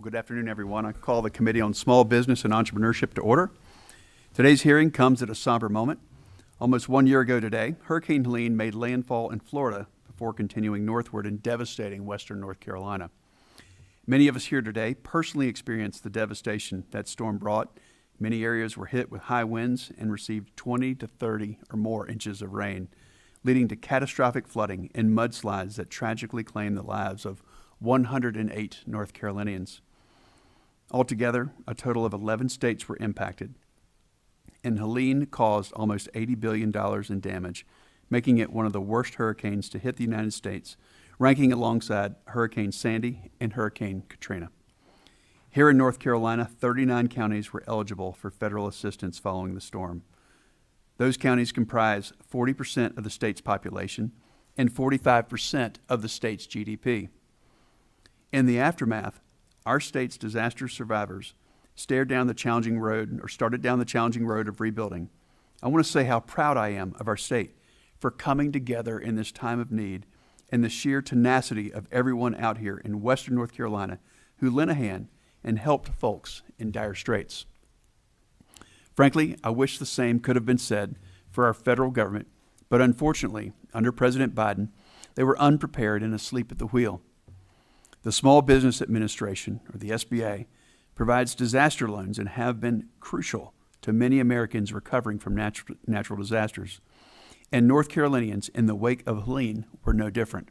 Good afternoon, everyone. I call the Committee on Small Business and Entrepreneurship to order. Today's hearing comes at a somber moment. Almost 1 year ago today, Hurricane Helene made landfall in Florida before continuing northward and devastating western North Carolina. Many of us here today personally experienced the devastation that storm brought. Many areas were hit with high winds and received 20 to 30 or more inches of rain, leading to catastrophic flooding and mudslides that tragically claimed the lives of 108 North Carolinians. Altogether, a total of 11 states were impacted, and Helene caused almost $80 billion in damage, making it one of the worst hurricanes to hit the United States, ranking alongside Hurricane Sandy and Hurricane Katrina. Here in North Carolina, 39 counties were eligible for federal assistance following the storm. Those counties comprise 40% of the state's population and 45% of the state's GDP. In the aftermath, our state's disaster survivors started down the challenging road of rebuilding. I want to say how proud I am of our state for coming together in this time of need and the sheer tenacity of everyone out here in western North Carolina who lent a hand and helped folks in dire straits. Frankly, I wish the same could have been said for our federal government, but unfortunately, under President Biden, they were unprepared and asleep at the wheel. The Small Business Administration, or the SBA, provides disaster loans and have been crucial to many Americans recovering from natural disasters. And North Carolinians in the wake of Helene were no different.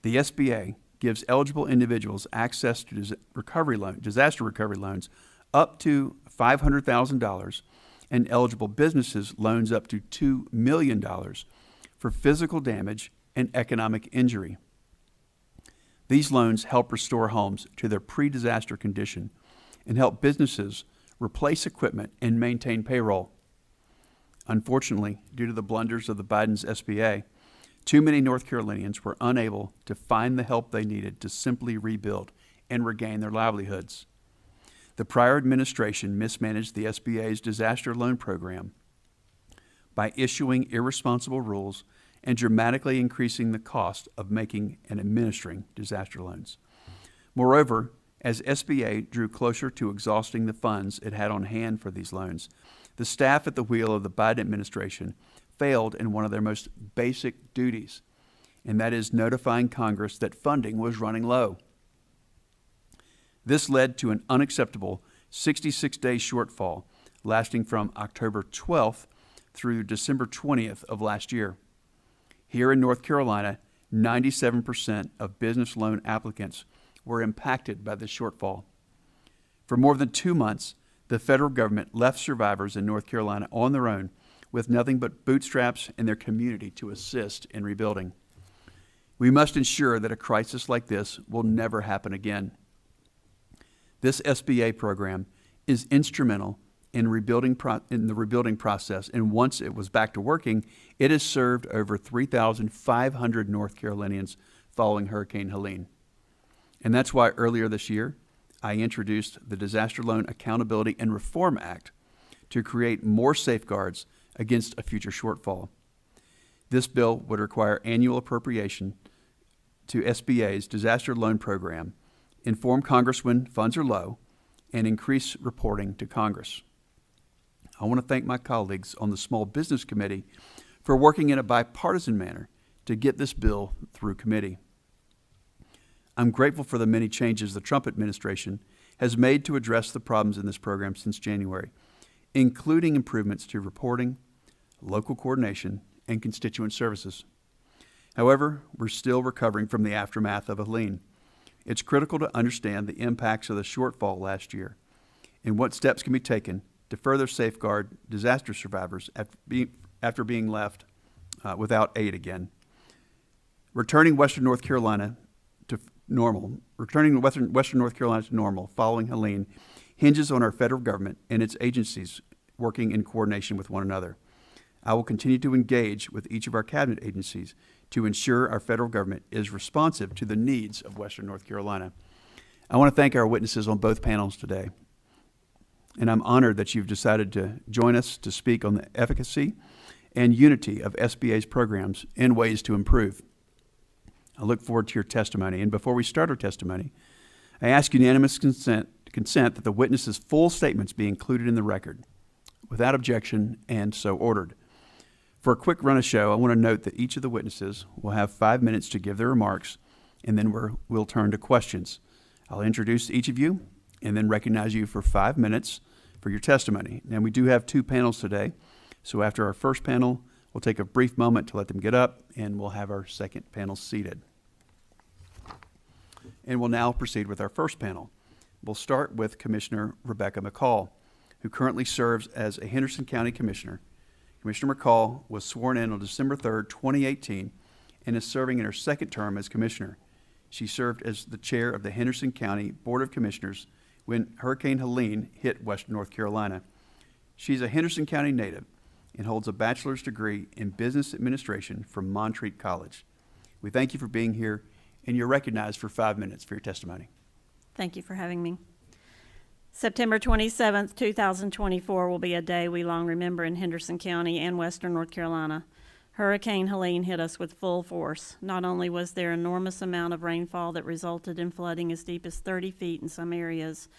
The SBA gives eligible individuals access to disaster recovery loans up to $500,000 and eligible businesses loans up to $2 million for physical damage and economic injury. These loans help restore homes to their pre-disaster condition and help businesses replace equipment and maintain payroll. Unfortunately, due to the blunders of the Biden's SBA, too many North Carolinians were unable to find the help they needed to simply rebuild and regain their livelihoods. The prior administration mismanaged the SBA's disaster loan program by issuing irresponsible rules and dramatically increasing the cost of making and administering disaster loans. Moreover, as SBA drew closer to exhausting the funds it had on hand for these loans, the staff at the wheel of the Biden administration failed in one of their most basic duties, and that is notifying Congress that funding was running low. This led to an unacceptable 66-day shortfall lasting from October 12th through December 20th of last year. Here in North Carolina, 97% of business loan applicants were impacted by this shortfall. For more than 2 months, the federal government left survivors in North Carolina on their own with nothing but bootstraps and their community to assist in rebuilding. We must ensure that a crisis like this will never happen again. This SBA program is instrumental in the rebuilding process, and once it was back to working, it has served over 3,500 North Carolinians following Hurricane Helene. And that's why earlier this year, I introduced the Disaster Loan Accountability and Reform Act to create more safeguards against a future shortfall. This bill would require annual appropriation to SBA's disaster loan program, inform Congress when funds are low, and increase reporting to Congress. I want to thank my colleagues on the Small Business Committee for working in a bipartisan manner to get this bill through committee. I'm grateful for the many changes the Trump administration has made to address the problems in this program since January, including improvements to reporting, local coordination, and constituent services. However, we're still recovering from the aftermath of Helene. It's critical to understand the impacts of the shortfall last year and what steps can be taken to further safeguard disaster survivors after being left without aid again. Returning Western North Carolina to normal following Helene hinges on our federal government and its agencies working in coordination with one another. I will continue to engage with each of our cabinet agencies to ensure our federal government is responsive to the needs of Western North Carolina. I want to thank our witnesses on both panels today, and I'm honored that you've decided to join us to speak on the efficacy and unity of SBA's programs and ways to improve. I look forward to your testimony. And before we start our testimony, I ask unanimous consent that the witness's full statements be included in the record. Without objection, and so ordered. For a quick run of show, I want to note that each of the witnesses will have 5 minutes to give their remarks, and then we'll turn to questions. I'll introduce each of you and then recognize you for 5 minutes for your testimony. Now, we do have 2 panels today, so after our first panel, we'll take a brief moment to let them get up, and we'll have our second panel seated. And we'll now proceed with our first panel. We'll start with Commissioner Rebecca McCall, who currently serves as a Henderson County Commissioner. Commissioner McCall was sworn in on December 3rd, 2018, and is serving in her second term as Commissioner. She served as the chair of the Henderson County Board of Commissioners when Hurricane Helene hit western North Carolina. She's a Henderson County native and holds a bachelor's degree in business administration from Montreat College. We thank you for being here, and you're recognized for 5 minutes for your testimony. Thank you for having me. September 27th, 2024 will be a day we long remember in Henderson County and western North Carolina. Hurricane Helene hit us with full force. Not only was there an enormous amount of rainfall that resulted in flooding as deep as 30 feet in some areas,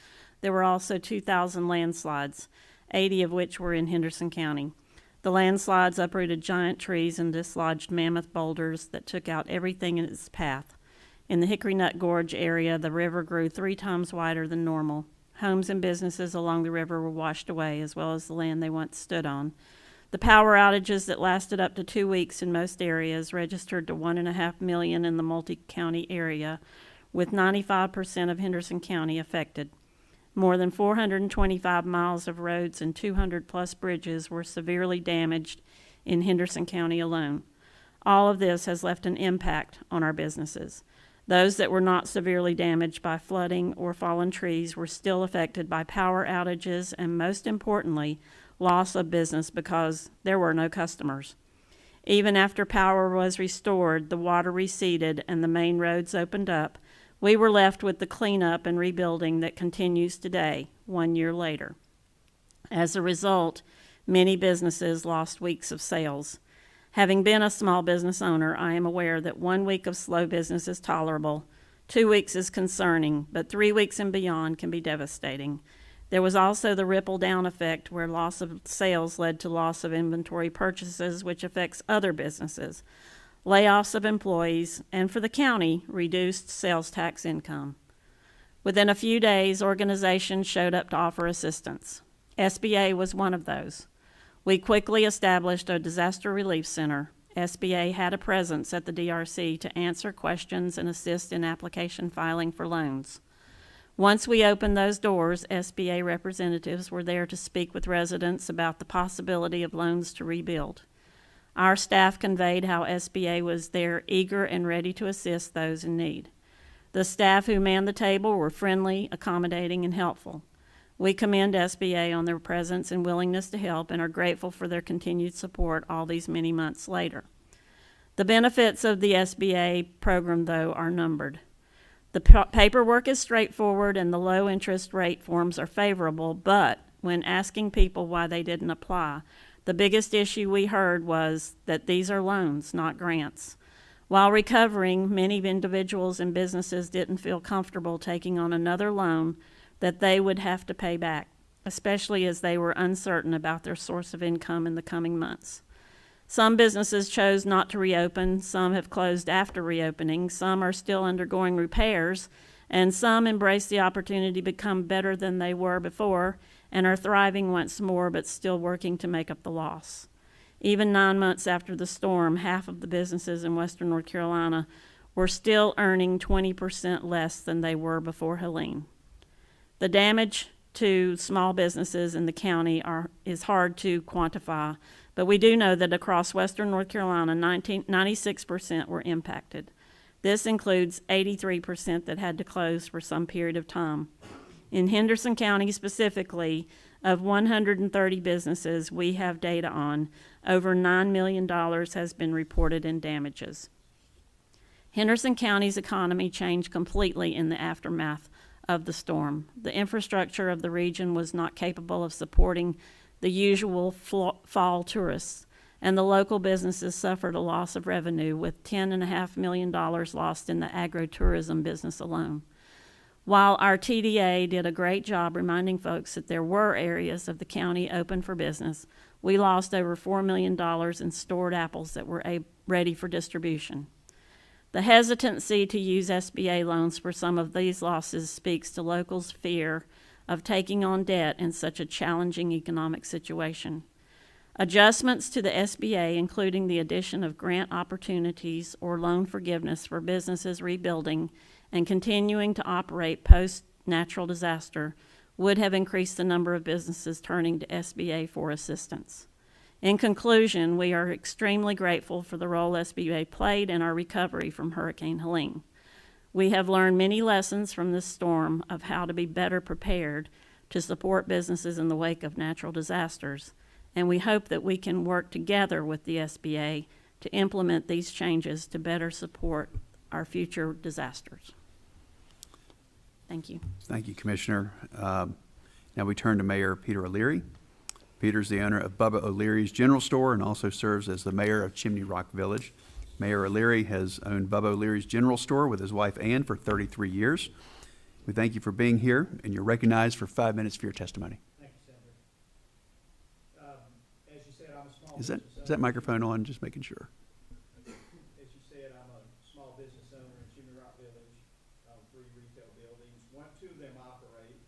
there were also 2,000 landslides, 80 of which were in Henderson County. The landslides uprooted giant trees and dislodged mammoth boulders that took out everything in its path. In the Hickory Nut Gorge area, the river grew 3 times wider than normal. Homes and businesses along the river were washed away, as well as the land they once stood on. The power outages that lasted up to 2 weeks in most areas registered to 1.5 million in the multi-county area, with 95% of Henderson County affected. More than 425 miles of roads and 200-plus bridges were severely damaged in Henderson County alone. All of this has left an impact on our businesses. Those that were not severely damaged by flooding or fallen trees were still affected by power outages and, most importantly, loss of business because there were no customers. Even after power was restored, the water receded, and the main roads opened up. We were left with the cleanup and rebuilding that continues today, 1 year later. As a result, many businesses lost weeks of sales. Having been a small business owner, I am aware that 1 week of slow business is tolerable, 2 weeks is concerning, but 3 weeks and beyond can be devastating. There was also the ripple-down effect where loss of sales led to loss of inventory purchases, which affects other businesses, layoffs of employees, and for the county, reduced sales tax income. Within a few days, organizations showed up to offer assistance. SBA was one of those. We quickly established a disaster relief center. SBA had a presence at the DRC to answer questions and assist in application filing for loans. Once we opened those doors, SBA representatives were there to speak with residents about the possibility of loans to rebuild. Our staff conveyed how SBA was there eager and ready to assist those in need. The staff who manned the table were friendly, accommodating, and helpful. We commend SBA on their presence and willingness to help and are grateful for their continued support all these many months later. The benefits of the SBA program, though, are numbered. The paperwork is straightforward and the low interest rate forms are favorable, but when asking people why they didn't apply, the biggest issue we heard was that these are loans, not grants. While recovering, many individuals and businesses didn't feel comfortable taking on another loan that they would have to pay back, especially as they were uncertain about their source of income in the coming months. Some businesses chose not to reopen, some have closed after reopening, some are still undergoing repairs, and some embrace the opportunity to become better than they were before and are thriving once more but still working to make up the loss. Even 9 months after the storm, half of the businesses in western North Carolina were still earning 20% less than they were before Helene. The damage to small businesses in the county is hard to quantify, but we do know that across western North Carolina, 96% were impacted. This includes 83% that had to close for some period of time. In Henderson County specifically, of 130 businesses we have data on, over $9 million has been reported in damages. Henderson County's economy changed completely in the aftermath of the storm. The infrastructure of the region was not capable of supporting the usual fall tourists, and the local businesses suffered a loss of revenue with $10.5 million lost in the agritourism business alone. While our TDA did a great job reminding folks that there were areas of the county open for business, we lost over $4 million in stored apples that were ready for distribution. The hesitancy to use SBA loans for some of these losses speaks to locals' fear of taking on debt in such a challenging economic situation. Adjustments to the SBA, including the addition of grant opportunities or loan forgiveness for businesses rebuilding and continuing to operate post-natural disaster, would have increased the number of businesses turning to SBA for assistance. In conclusion, we are extremely grateful for the role SBA played in our recovery from Hurricane Helene. We have learned many lessons from this storm of how to be better prepared to support businesses in the wake of natural disasters, and we hope that we can work together with the SBA to implement these changes to better support our future disasters. Thank you. Thank you, Commissioner. Now we turn to Mayor Peter O'Leary. Peter's the owner of Bubba O'Leary's General Store and also serves as the mayor of Chimney Rock Village. Mayor O'Leary has owned Bubba O'Leary's General Store with his wife Ann for 33 years. We thank you for being here, and you're recognized for 5 minutes for your testimony. Thank you, Senator. As you said, I'm a small Is business owner. that microphone on? Just making sure. As you said, I'm a small business owner in Chimney Rock Village. I own 3 retail buildings. Two of them operate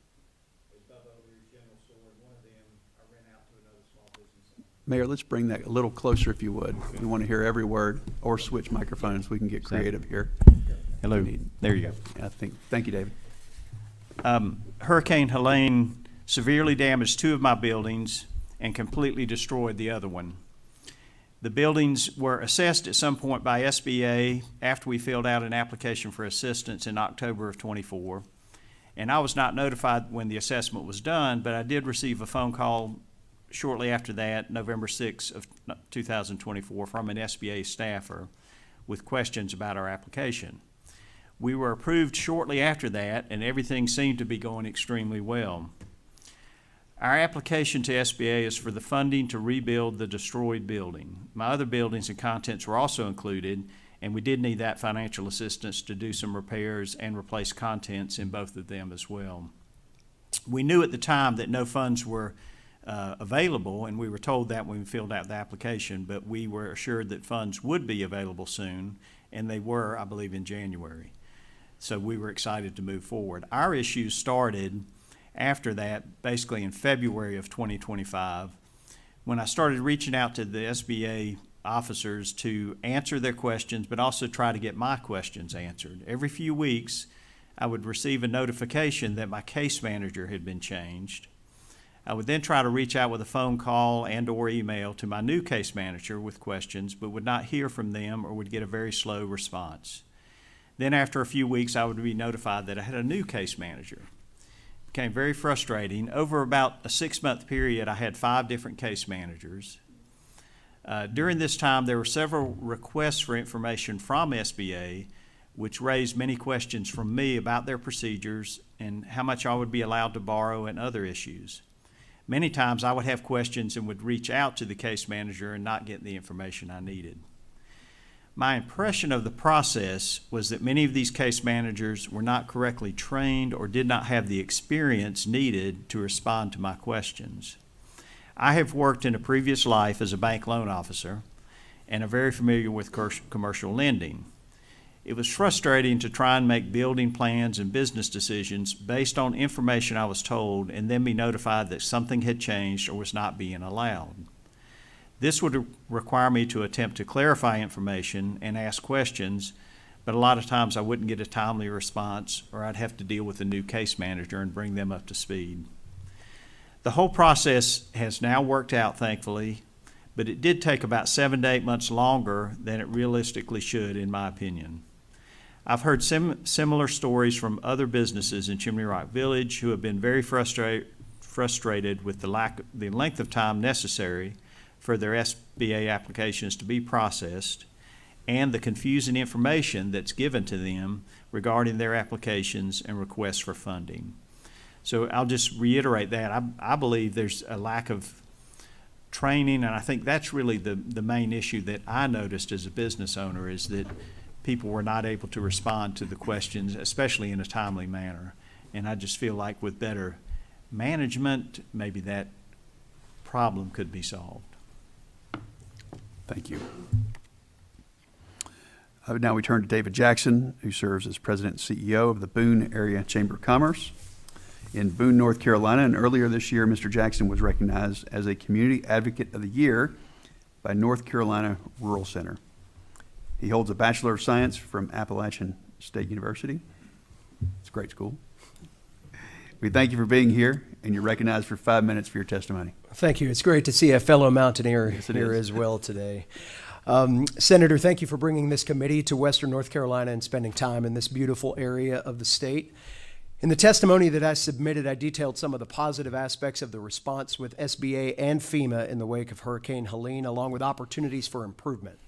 as Bubba O'Leary's General Store, and one of them I rent out to another small business owner. Mayor, let's bring that a little closer if you would. We want to hear every word, or switch microphones. We can get creative here. Hello. There you go. Thank you, David. Hurricane Helene severely damaged 2 of my buildings and completely destroyed the other one. The buildings were assessed at some point by SBA after we filled out an application for assistance in October of '24. And I was not notified when the assessment was done, but I did receive a phone call shortly after that, November 6th of 2024, from an SBA staffer with questions about our application. We were approved shortly after that, and everything seemed to be going extremely well. Our application to SBA is for the funding to rebuild the destroyed building. My other buildings and contents were also included, and we did need that financial assistance to do some repairs and replace contents in both of them as well. We knew at the time that no funds were available, and we were told that when we filled out the application, but we were assured that funds would be available soon, and they were, I believe, in January. So we were excited to move forward. Our issues started after that, basically in February of 2025, when I started reaching out to the SBA officers to answer their questions, but also try to get my questions answered. Every few weeks, I would receive a notification that my case manager had been changed. I would then try to reach out with a phone call and or email to my new case manager with questions, but would not hear from them or would get a very slow response. Then after a few weeks, I would be notified that I had a new case manager. It became very frustrating. Over about a 6-month period, I had 5 different case managers. During this time, there were several requests for information from SBA, which raised many questions from me about their procedures and how much I would be allowed to borrow and other issues. Many times I would have questions and would reach out to the case manager and not get the information I needed. My impression of the process was that many of these case managers were not correctly trained or did not have the experience needed to respond to my questions. I have worked in a previous life as a bank loan officer and am very familiar with commercial lending. It was frustrating to try and make building plans and business decisions based on information I was told and then be notified that something had changed or was not being allowed. This would require me to attempt to clarify information and ask questions, but a lot of times I wouldn't get a timely response, or I'd have to deal with a new case manager and bring them up to speed. The whole process has now worked out, thankfully, but it did take about 7 to 8 months longer than it realistically should, in my opinion. I've heard similar stories from other businesses in Chimney Rock Village who have been very frustrated with the length of time necessary for their SBA applications to be processed and the confusing information that's given to them regarding their applications and requests for funding. So I'll just reiterate that. I believe there's a lack of training, and I think that's really the main issue that I noticed as a business owner, is that people were not able to respond to the questions, especially in a timely manner. And I just feel like with better management, maybe that problem could be solved. Thank you. Now we turn to David Jackson, who serves as President and CEO of the Boone Area Chamber of Commerce in Boone, North Carolina. And earlier this year, Mr. Jackson was recognized as a Community Advocate of the Year by North Carolina Rural Center. He holds a Bachelor of Science from Appalachian State University. It's a great school. We thank you for being here, and you're recognized for 5 minutes for your testimony. Thank you. It's great to see a fellow Mountaineer here as well today. Senator, thank you for bringing this committee to Western North Carolina and spending time in this beautiful area of the state. In the testimony that I submitted, I detailed some of the positive aspects of the response with SBA and FEMA in the wake of Hurricane Helene, along with opportunities for improvement.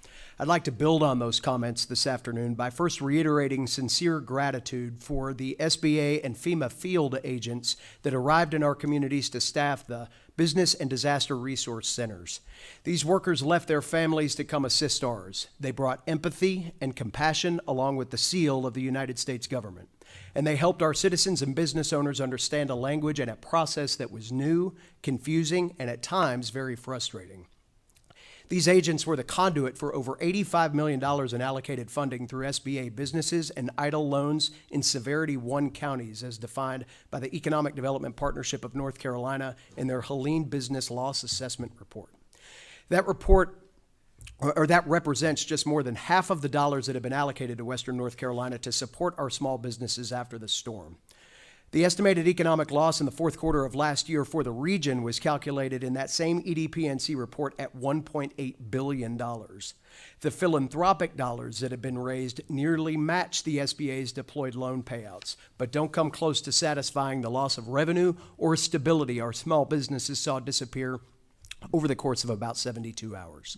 I'd like to build on those comments this afternoon by first reiterating sincere gratitude for the SBA and FEMA field agents that arrived in our communities to staff the Business and Disaster Resource Centers. These workers left their families to come assist ours. They brought empathy and compassion along with the seal of the United States government. And they helped our citizens and business owners understand a language and a process that was new, confusing, and at times very frustrating. These agents were the conduit for over $85 million in allocated funding through SBA businesses and EIDL loans in Severity 1 counties as defined by the Economic Development Partnership of North Carolina in their Helene Business Loss Assessment Report. That report, or that represents just more than half of the dollars that have been allocated to Western North Carolina to support our small businesses after the storm. The estimated economic loss in the fourth quarter of last year for the region was calculated in that same EDPNC report at $1.8 billion. The philanthropic dollars that have been raised nearly match the SBA's deployed loan payouts, but don't come close to satisfying the loss of revenue or stability our small businesses saw disappear over the course of about 72 hours.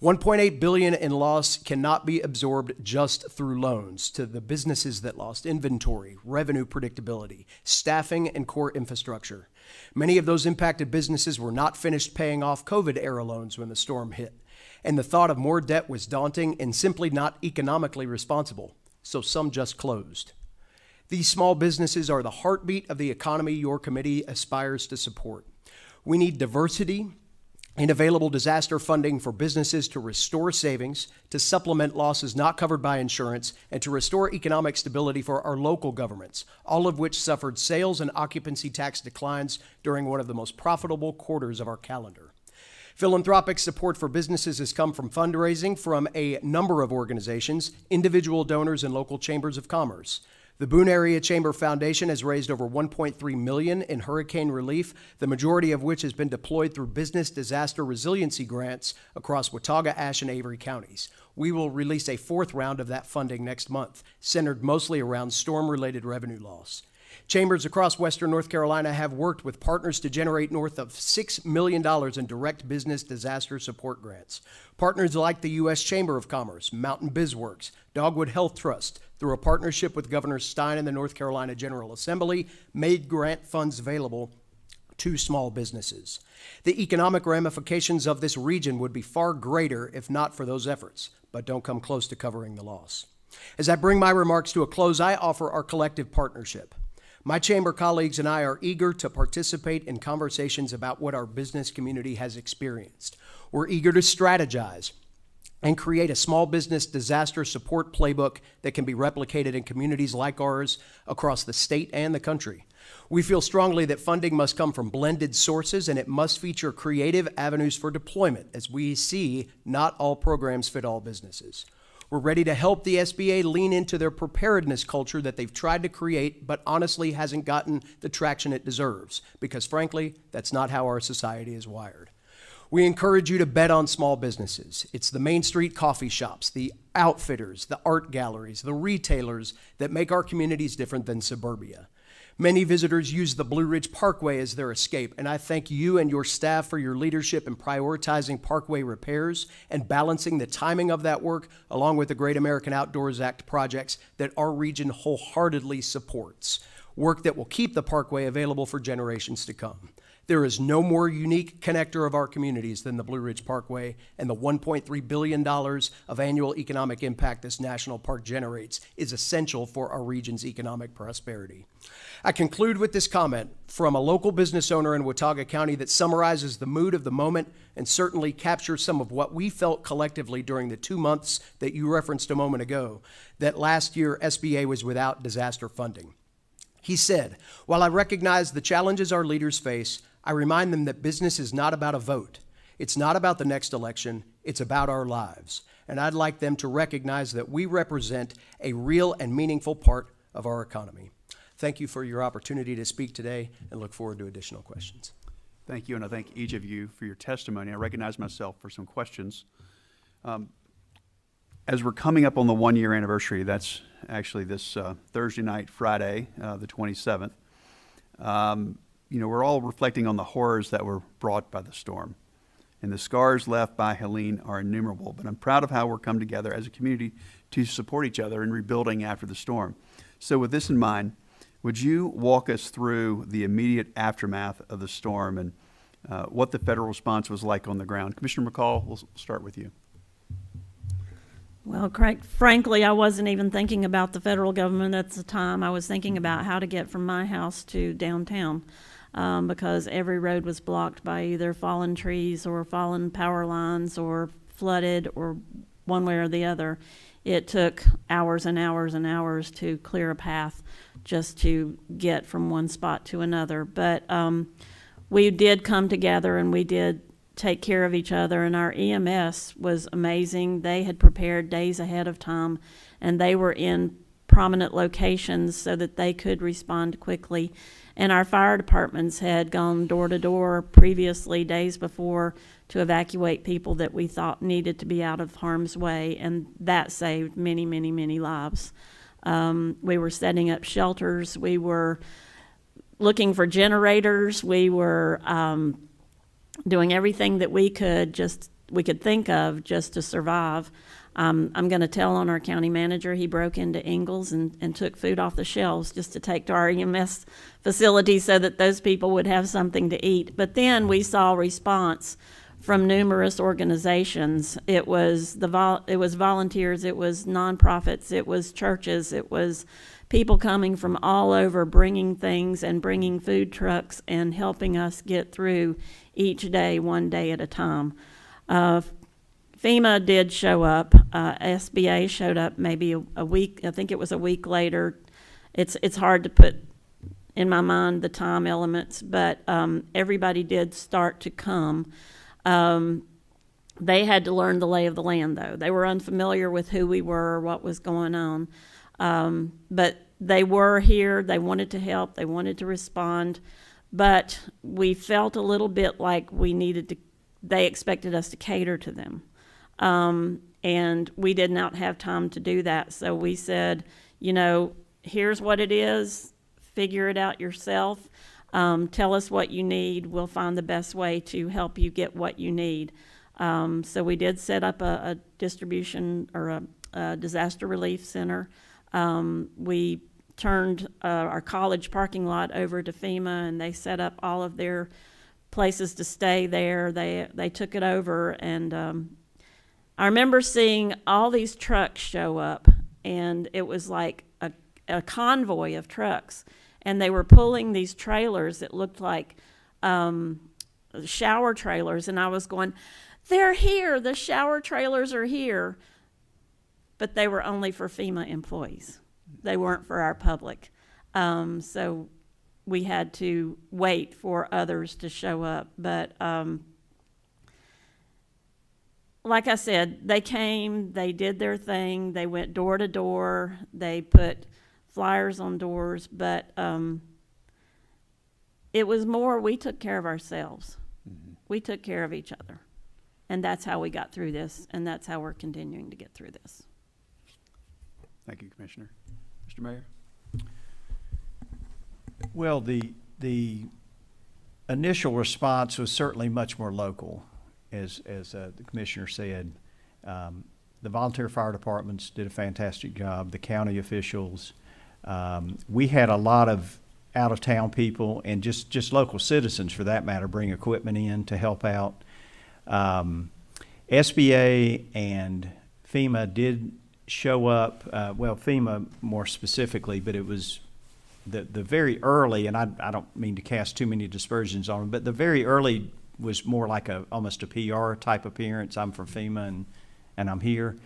$1.8 billion in loss cannot be absorbed just through loans to the businesses that lost inventory, revenue predictability, staffing, and core infrastructure. Many of those impacted businesses were not finished paying off COVID-era loans when the storm hit, and the thought of more debt was daunting and simply not economically responsible, so some just closed. These small businesses are the heartbeat of the economy your committee aspires to support. We need diversity and available disaster funding for businesses to restore savings, to supplement losses not covered by insurance, and to restore economic stability for our local governments, all of which suffered sales and occupancy tax declines during one of the most profitable quarters of our calendar. Philanthropic support for businesses has come from fundraising from a number of organizations, individual donors, and local chambers of commerce. The Boone Area Chamber Foundation has raised over $1.3 million in hurricane relief, the majority of which has been deployed through business disaster resiliency grants across Watauga, Ashe, and Avery counties. We will release a fourth round of that funding next month, centered mostly around storm-related revenue loss. Chambers across Western North Carolina have worked with partners to generate north of $6 million in direct business disaster support grants. Partners like the U.S. Chamber of Commerce, Mountain BizWorks, Dogwood Health Trust, through a partnership with Governor Stein and the North Carolina General Assembly, made grant funds available to small businesses. The economic ramifications of this region would be far greater if not for those efforts, but don't come close to covering the loss. As I bring my remarks to a close, I offer our collective partnership. My chamber colleagues and I are eager to participate in conversations about what our business community has experienced. We're eager to strategize and create a small business disaster support playbook that can be replicated in communities like ours across the state and the country. We feel strongly that funding must come from blended sources and it must feature creative avenues for deployment, as we see not all programs fit all businesses. We're ready to help the SBA lean into their preparedness culture that they've tried to create, but honestly hasn't gotten the traction it deserves, because frankly, that's not how our society is wired. We encourage you to bet on small businesses. It's the Main Street coffee shops, the outfitters, the art galleries, the retailers that make our communities different than suburbia. Many visitors use the Blue Ridge Parkway as their escape, and I thank you and your staff for your leadership in prioritizing parkway repairs and balancing the timing of that work along with the Great American Outdoors Act projects that our region wholeheartedly supports, work that will keep the parkway available for generations to come. There is no more unique connector of our communities than the Blue Ridge Parkway, and the $1.3 billion of annual economic impact this national park generates is essential for our region's economic prosperity. I conclude with this comment from a local business owner in Watauga County that summarizes the mood of the moment and certainly captures some of what we felt collectively during the 2 months that you referenced a moment ago, that last year SBA was without disaster funding. He said, "While I recognize the challenges our leaders face, I remind them that business is not about a vote. It's not about the next election. It's about our lives. And I'd like them to recognize that we represent a real and meaningful part of our economy." Thank you for your opportunity to speak today, and look forward to additional questions. Thank you, and I thank each of you for your testimony. I recognize myself for some questions. As we're coming up on the one-year anniversary, that's actually this Thursday night, Friday, the 27th, we're all reflecting on the horrors that were brought by the storm. And the scars left by Helene are innumerable, but I'm proud of how we're come together as a community to support each other in rebuilding after the storm. So with this in mind, would you walk us through the immediate aftermath of the storm and what the federal response was like on the ground? Commissioner McCall, we'll start with you. Well, frankly, I wasn't even thinking about the federal government at the time. I was thinking about how to get from my house to downtown because every road was blocked by either fallen trees or fallen power lines or flooded or one way or the other. It took hours and hours and hours to clear a path just to get from one spot to another. But we did come together and we did take care of each other, and our EMS was amazing. They had prepared days ahead of time, and they were in prominent locations so that they could respond quickly. And our fire departments had gone door to door previously, days before, to evacuate people that we thought needed to be out of harm's way, and that saved many, many, many lives. We were setting up shelters. We were looking for generators. We were doing everything that we could think of just to survive. I'm going to tell on our county manager. He broke into Ingalls and took food off the shelves just to take to our EMS facility so that those people would have something to eat. But then we saw response from numerous organizations. It was volunteers, it was nonprofits, it was churches, it was people coming from all over bringing things and bringing food trucks and helping us get through each day, one day at a time. FEMA did show up. SBA showed up maybe a week, I think it was a week later. It's hard to put in my mind the time elements, but everybody did start to come. They had to learn the lay of the land, though. They were unfamiliar with who we were, what was going on. But they were here. They wanted to help. They wanted to respond. But we felt a little bit like they expected us to cater to them. And we did not have time to do that. So we said, here's what it is. Figure it out yourself. Tell us what you need. We'll find the best way to help you get what you need. So we did set up a distribution or a disaster relief center. We turned our college parking lot over to FEMA, and they set up all of their places to stay there. They took it over, and I remember seeing all these trucks show up, and it was like a convoy of trucks, and they were pulling these trailers that looked like shower trailers, and I was going, they're here, the shower trailers are here. But they were only for FEMA employees. They weren't for our public. So we had to wait for others to show up. But like I said, they came, they did their thing, they went door to door, they put flyers on doors, but it was more we took care of ourselves. Mm-hmm. We took care of each other. And that's how we got through this, and that's how we're continuing to get through this. Thank you, Commissioner. Mr. Mayor? Well, the initial response was certainly much more local, as the Commissioner said. The volunteer fire departments did a fantastic job, the county officials. We had a lot of out-of-town people and just local citizens, for that matter, bring equipment in to help out. SBA and FEMA did show up, well, FEMA more specifically, but it was the very early, and I don't mean to cast too many dispersions on them, but the very early was more like almost a PR type appearance. I'm from FEMA and I'm here.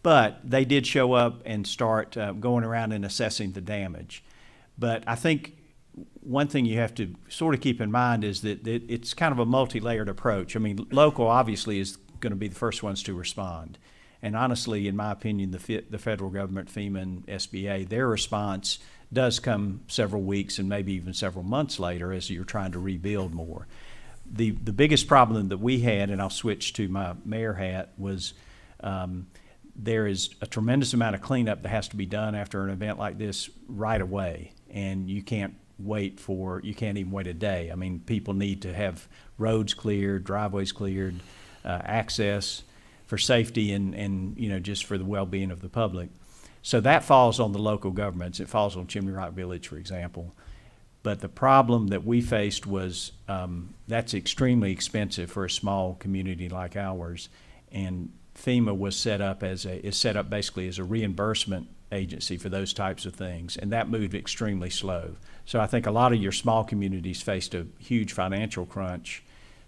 But they did show up and start going around and assessing the damage. But I think one thing you have to sort of keep in mind is that it's kind of a multi-layered approach. I mean, local obviously is going to be the first ones to respond. And honestly, in my opinion, the federal government, FEMA and SBA, their response does come several weeks and maybe even several months later as you're trying to rebuild more. The biggest problem that we had, and I'll switch to my mayor hat, was there is a tremendous amount of cleanup that has to be done after an event like this right away. And you can't even wait a day. I mean, people need to have roads cleared, driveways cleared, access for safety and just for the well-being of the public. So that falls on the local governments. It falls on Chimney Rock Village, for example. But the problem that we faced was that's extremely expensive for a small community like ours. And FEMA was set up basically as a reimbursement agency for those types of things, and that moved extremely slow. So I think a lot of your small communities faced a huge financial crunch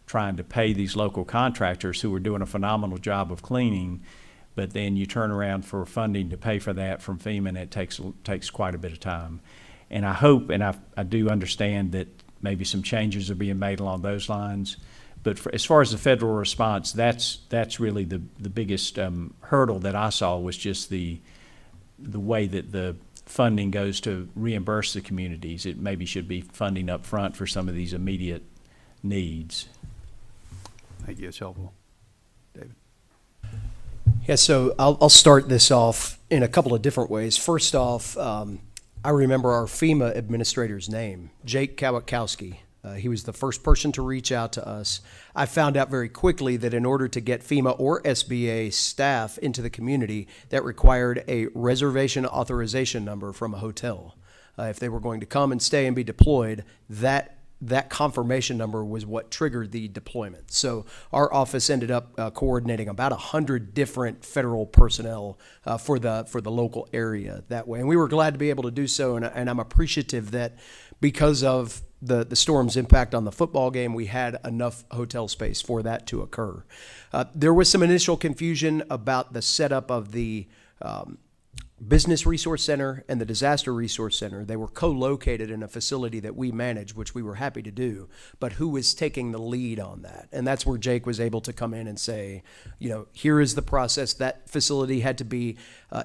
trying to pay these local contractors who were doing a phenomenal job of cleaning, but then you turn around for funding to pay for that from FEMA, and it takes quite a bit of time. And I hope, and I do understand that maybe some changes are being made along those lines. But as far as the federal response, that's really the biggest hurdle that I saw, was just the way that the funding goes to reimburse the communities. It maybe should be funding up front for some of these immediate needs. Thank you. It's helpful. David. Yeah, so I'll start this off in a couple of different ways. First off, I remember our FEMA administrator's name, Jake Kawakowski. He was the first person to reach out to us. I found out very quickly that in order to get FEMA or SBA staff into the community, that required a reservation authorization number from a hotel. If they were going to come and stay and be deployed, that confirmation number was what triggered the deployment. So our office ended up coordinating about 100 different federal personnel for the local area that way. And we were glad to be able to do so, and I'm appreciative that because of the storm's impact on the football game, we had enough hotel space for that to occur. There was some initial confusion about the setup of the Business Resource Center and the Disaster Resource Center. They were co-located in a facility that we manage, which we were happy to do, but who was taking the lead on that? And that's where Jake was able to come in and say, here is the process. That facility had to be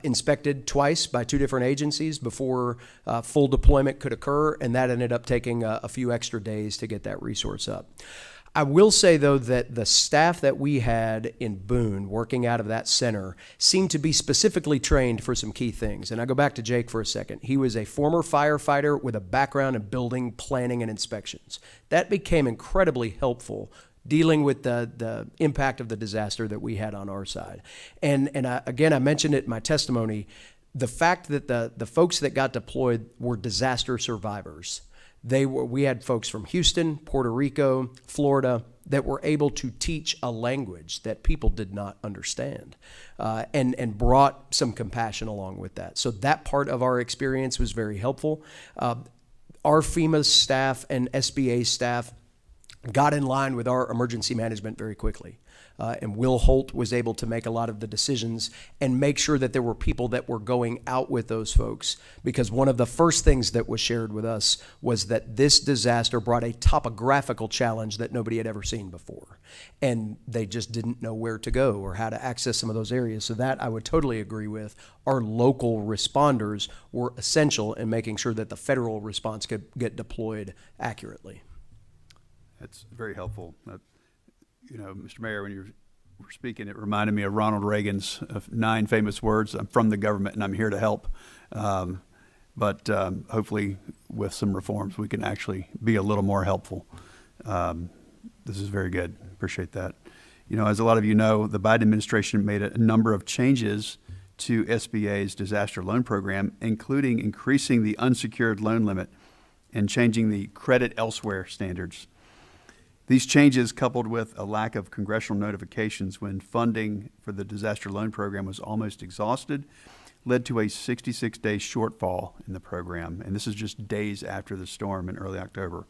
inspected twice by 2 different agencies before full deployment could occur, and that ended up taking a few extra days to get that resource up. I will say, though, that the staff that we had in Boone working out of that center seemed to be specifically trained for some key things. And I go back to Jake for a second. He was a former firefighter with a background in building, planning, and inspections. That became incredibly helpful dealing with the impact of the disaster that we had on our side. And again, I mentioned it in my testimony, the fact that the folks that got deployed were disaster survivors. We had folks from Houston, Puerto Rico, Florida that were able to teach a language that people did not understand, and brought some compassion along with that. So that part of our experience was very helpful. Our FEMA staff and SBA staff got in line with our emergency management very quickly. And Will Holt was able to make a lot of the decisions and make sure that there were people that were going out with those folks, because one of the first things that was shared with us was that this disaster brought a topographical challenge that nobody had ever seen before. And they just didn't know where to go or how to access some of those areas. So that I would totally agree with. Our local responders were essential in making sure that the federal response could get deployed accurately. That's very helpful. Mr. Mayor, when you were speaking, it reminded me of Ronald Reagan's 9 famous words: "I'm from the government and I'm here to help." But hopefully with some reforms, we can actually be a little more helpful. This is very good. Appreciate that. As a lot of you know, the Biden administration made a number of changes to SBA's disaster loan program, including increasing the unsecured loan limit and changing the credit elsewhere standards. These changes, coupled with a lack of congressional notifications when funding for the disaster loan program was almost exhausted, led to a 66-day shortfall in the program, and this is just days after the storm in early October.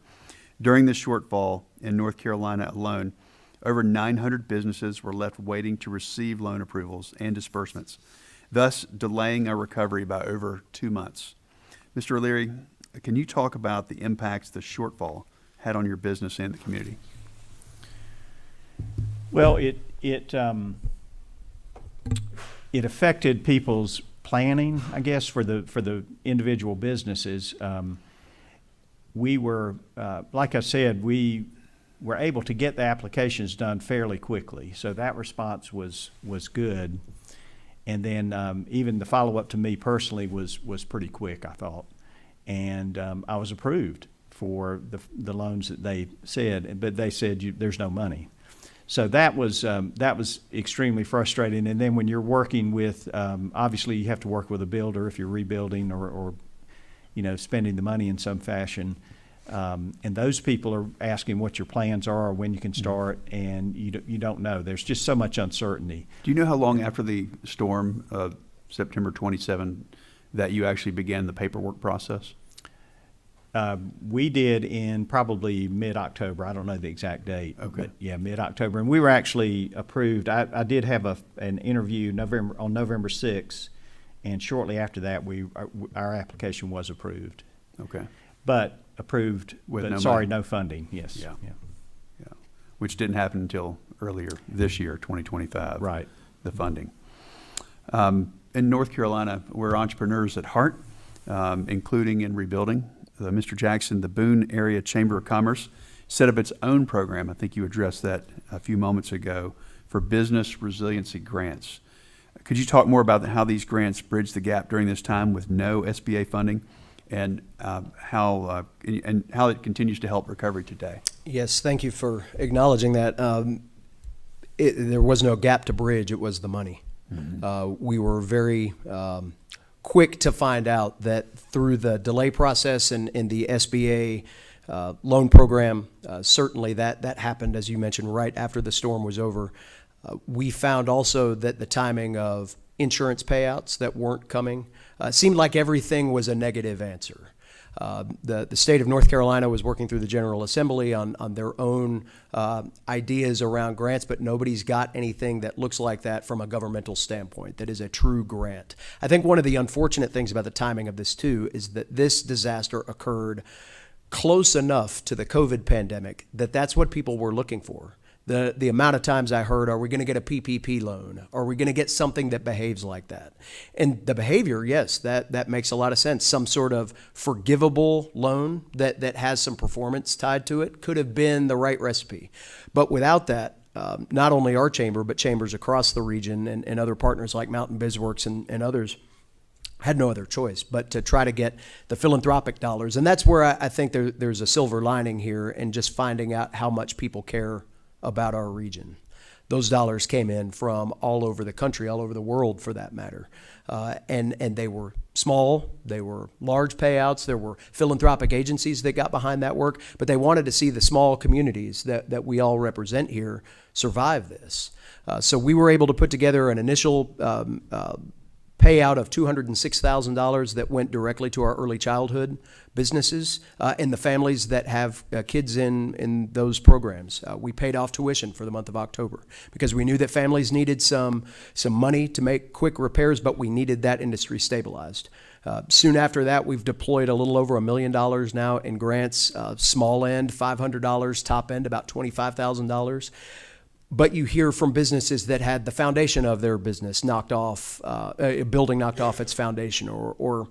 During this shortfall in North Carolina alone, over 900 businesses were left waiting to receive loan approvals and disbursements, thus delaying our recovery by over 2 months. Mr. O'Leary, can you talk about the impacts the shortfall had on your business and the community? Well, it affected people's planning, I guess, for the individual businesses. We were, like I said, we were able to get the applications done fairly quickly, so that response was good. And then even the follow-up to me personally was pretty quick, I thought. And I was approved for the loans that they said, but they said there's no money. So that was extremely frustrating. And then when you're working with, obviously you have to work with a builder if you're rebuilding or spending the money in some fashion. And those people are asking what your plans are or when you can start, and you don't know. There's just so much uncertainty. Do you know how long after the storm of September 27 that you actually began the paperwork process? We did in probably mid-October. I don't know the exact date. Okay. But yeah, mid-October. And we were actually approved. I did have an interview on November 6th, and shortly after that, our application was approved. Okay. But approved, With but no sorry, money. no funding, yes. Yeah. Which didn't happen until earlier this year, 2025. Right. The funding. In North Carolina, we're entrepreneurs at heart, including in rebuilding. Mr. Jackson, the Boone Area Chamber of Commerce set up its own program. I think you addressed that a few moments ago, for business resiliency grants. Could you talk more about how these grants bridge the gap during this time with no SBA funding, and how it continues to help recovery today? Yes, thank you for acknowledging that. There was no gap to bridge, it was the money. Mm-hmm. We were very quick to find out that through the delay process and in the SBA loan program, certainly that happened, as you mentioned, right after the storm was over. We found also that the timing of insurance payouts that weren't coming seemed like everything was a negative answer. The state of North Carolina was working through the General Assembly on their own ideas around grants, but nobody's got anything that looks like that from a governmental standpoint that is a true grant. I think one of the unfortunate things about the timing of this too is that this disaster occurred close enough to the COVID pandemic that that's what people were looking for. The amount of times I heard, are we going to get a PPP loan? Are we going to get something that behaves like that? And the behavior, yes, that makes a lot of sense. Some sort of forgivable loan that has some performance tied to it could have been the right recipe. But without that, not only our chamber, but chambers across the region and other partners like Mountain BizWorks and others had no other choice but to try to get the philanthropic dollars. And that's where I think there's a silver lining here in just finding out how much people care about our region. Those dollars came in from all over the country, all over the world for that matter. And they were small, they were large payouts, there were philanthropic agencies that got behind that work, but they wanted to see the small communities that we all represent here survive this. So we were able to put together an initial payout of $206,000 that went directly to our early childhood businesses and the families that have kids in those programs. We paid off tuition for the month of October because we knew that families needed some money to make quick repairs, but we needed that industry stabilized. Soon after that, we've deployed a little over $1 million now in grants, small end, $500, top end, about $25,000. But you hear from businesses that had the foundation of their business knocked off, a building knocked off its foundation, or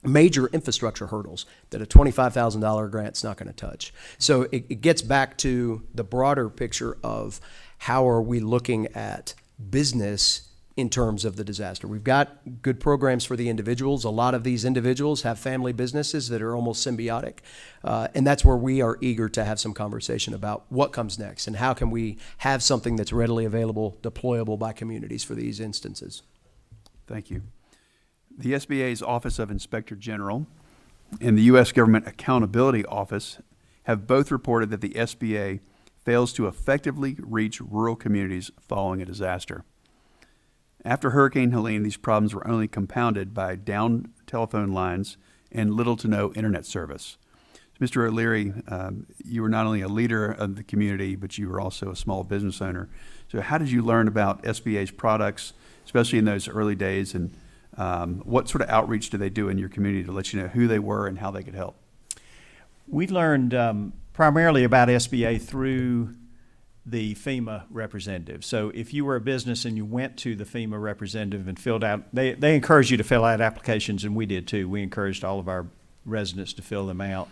major infrastructure hurdles that a $25,000 grant's not going to touch. So it gets back to the broader picture of how are we looking at business in terms of the disaster. We've got good programs for the individuals. A lot of these individuals have family businesses that are almost symbiotic. And that's where we are eager to have some conversation about what comes next and how can we have something that's readily available, deployable by communities for these instances. Thank you. The SBA's Office of Inspector General and the U.S. Government Accountability Office have both reported that the SBA fails to effectively reach rural communities following a disaster. After Hurricane Helene, these problems were only compounded by downed telephone lines and little to no internet service. Mr. O'Leary, you were not only a leader of the community, but you were also a small business owner. So how did you learn about SBA's products, especially in those early days, and what sort of outreach do they do in your community to let you know who they were and how they could help? We learned primarily about SBA through the FEMA representative. So if you were a business and you went to the FEMA representative and filled out, they encouraged you to fill out applications, and we did too. We encouraged all of our residents to fill them out.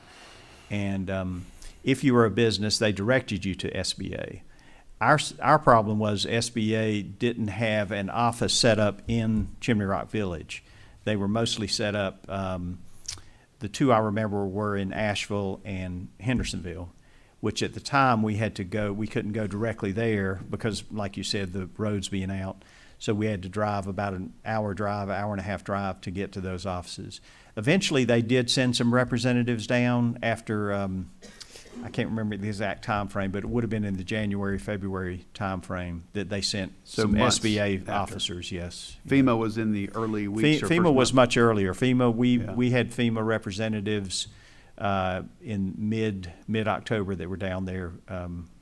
And if you were a business, they directed you to SBA. Our problem was SBA didn't have an office set up in Chimney Rock Village. They were mostly set up, the two I remember were in Asheville and Hendersonville, which at the time we couldn't go directly there because, like you said, the roads being out. So we had to drive about an hour and a half drive to get to those offices. Eventually, they did send some representatives down after, I can't remember the exact time frame, but it would have been in the January, February time frame that they sent some SBA after. Officers, yes. FEMA was in the early weeks? or FEMA first was month? much earlier. FEMA, we had FEMA representatives in mid-October that were down there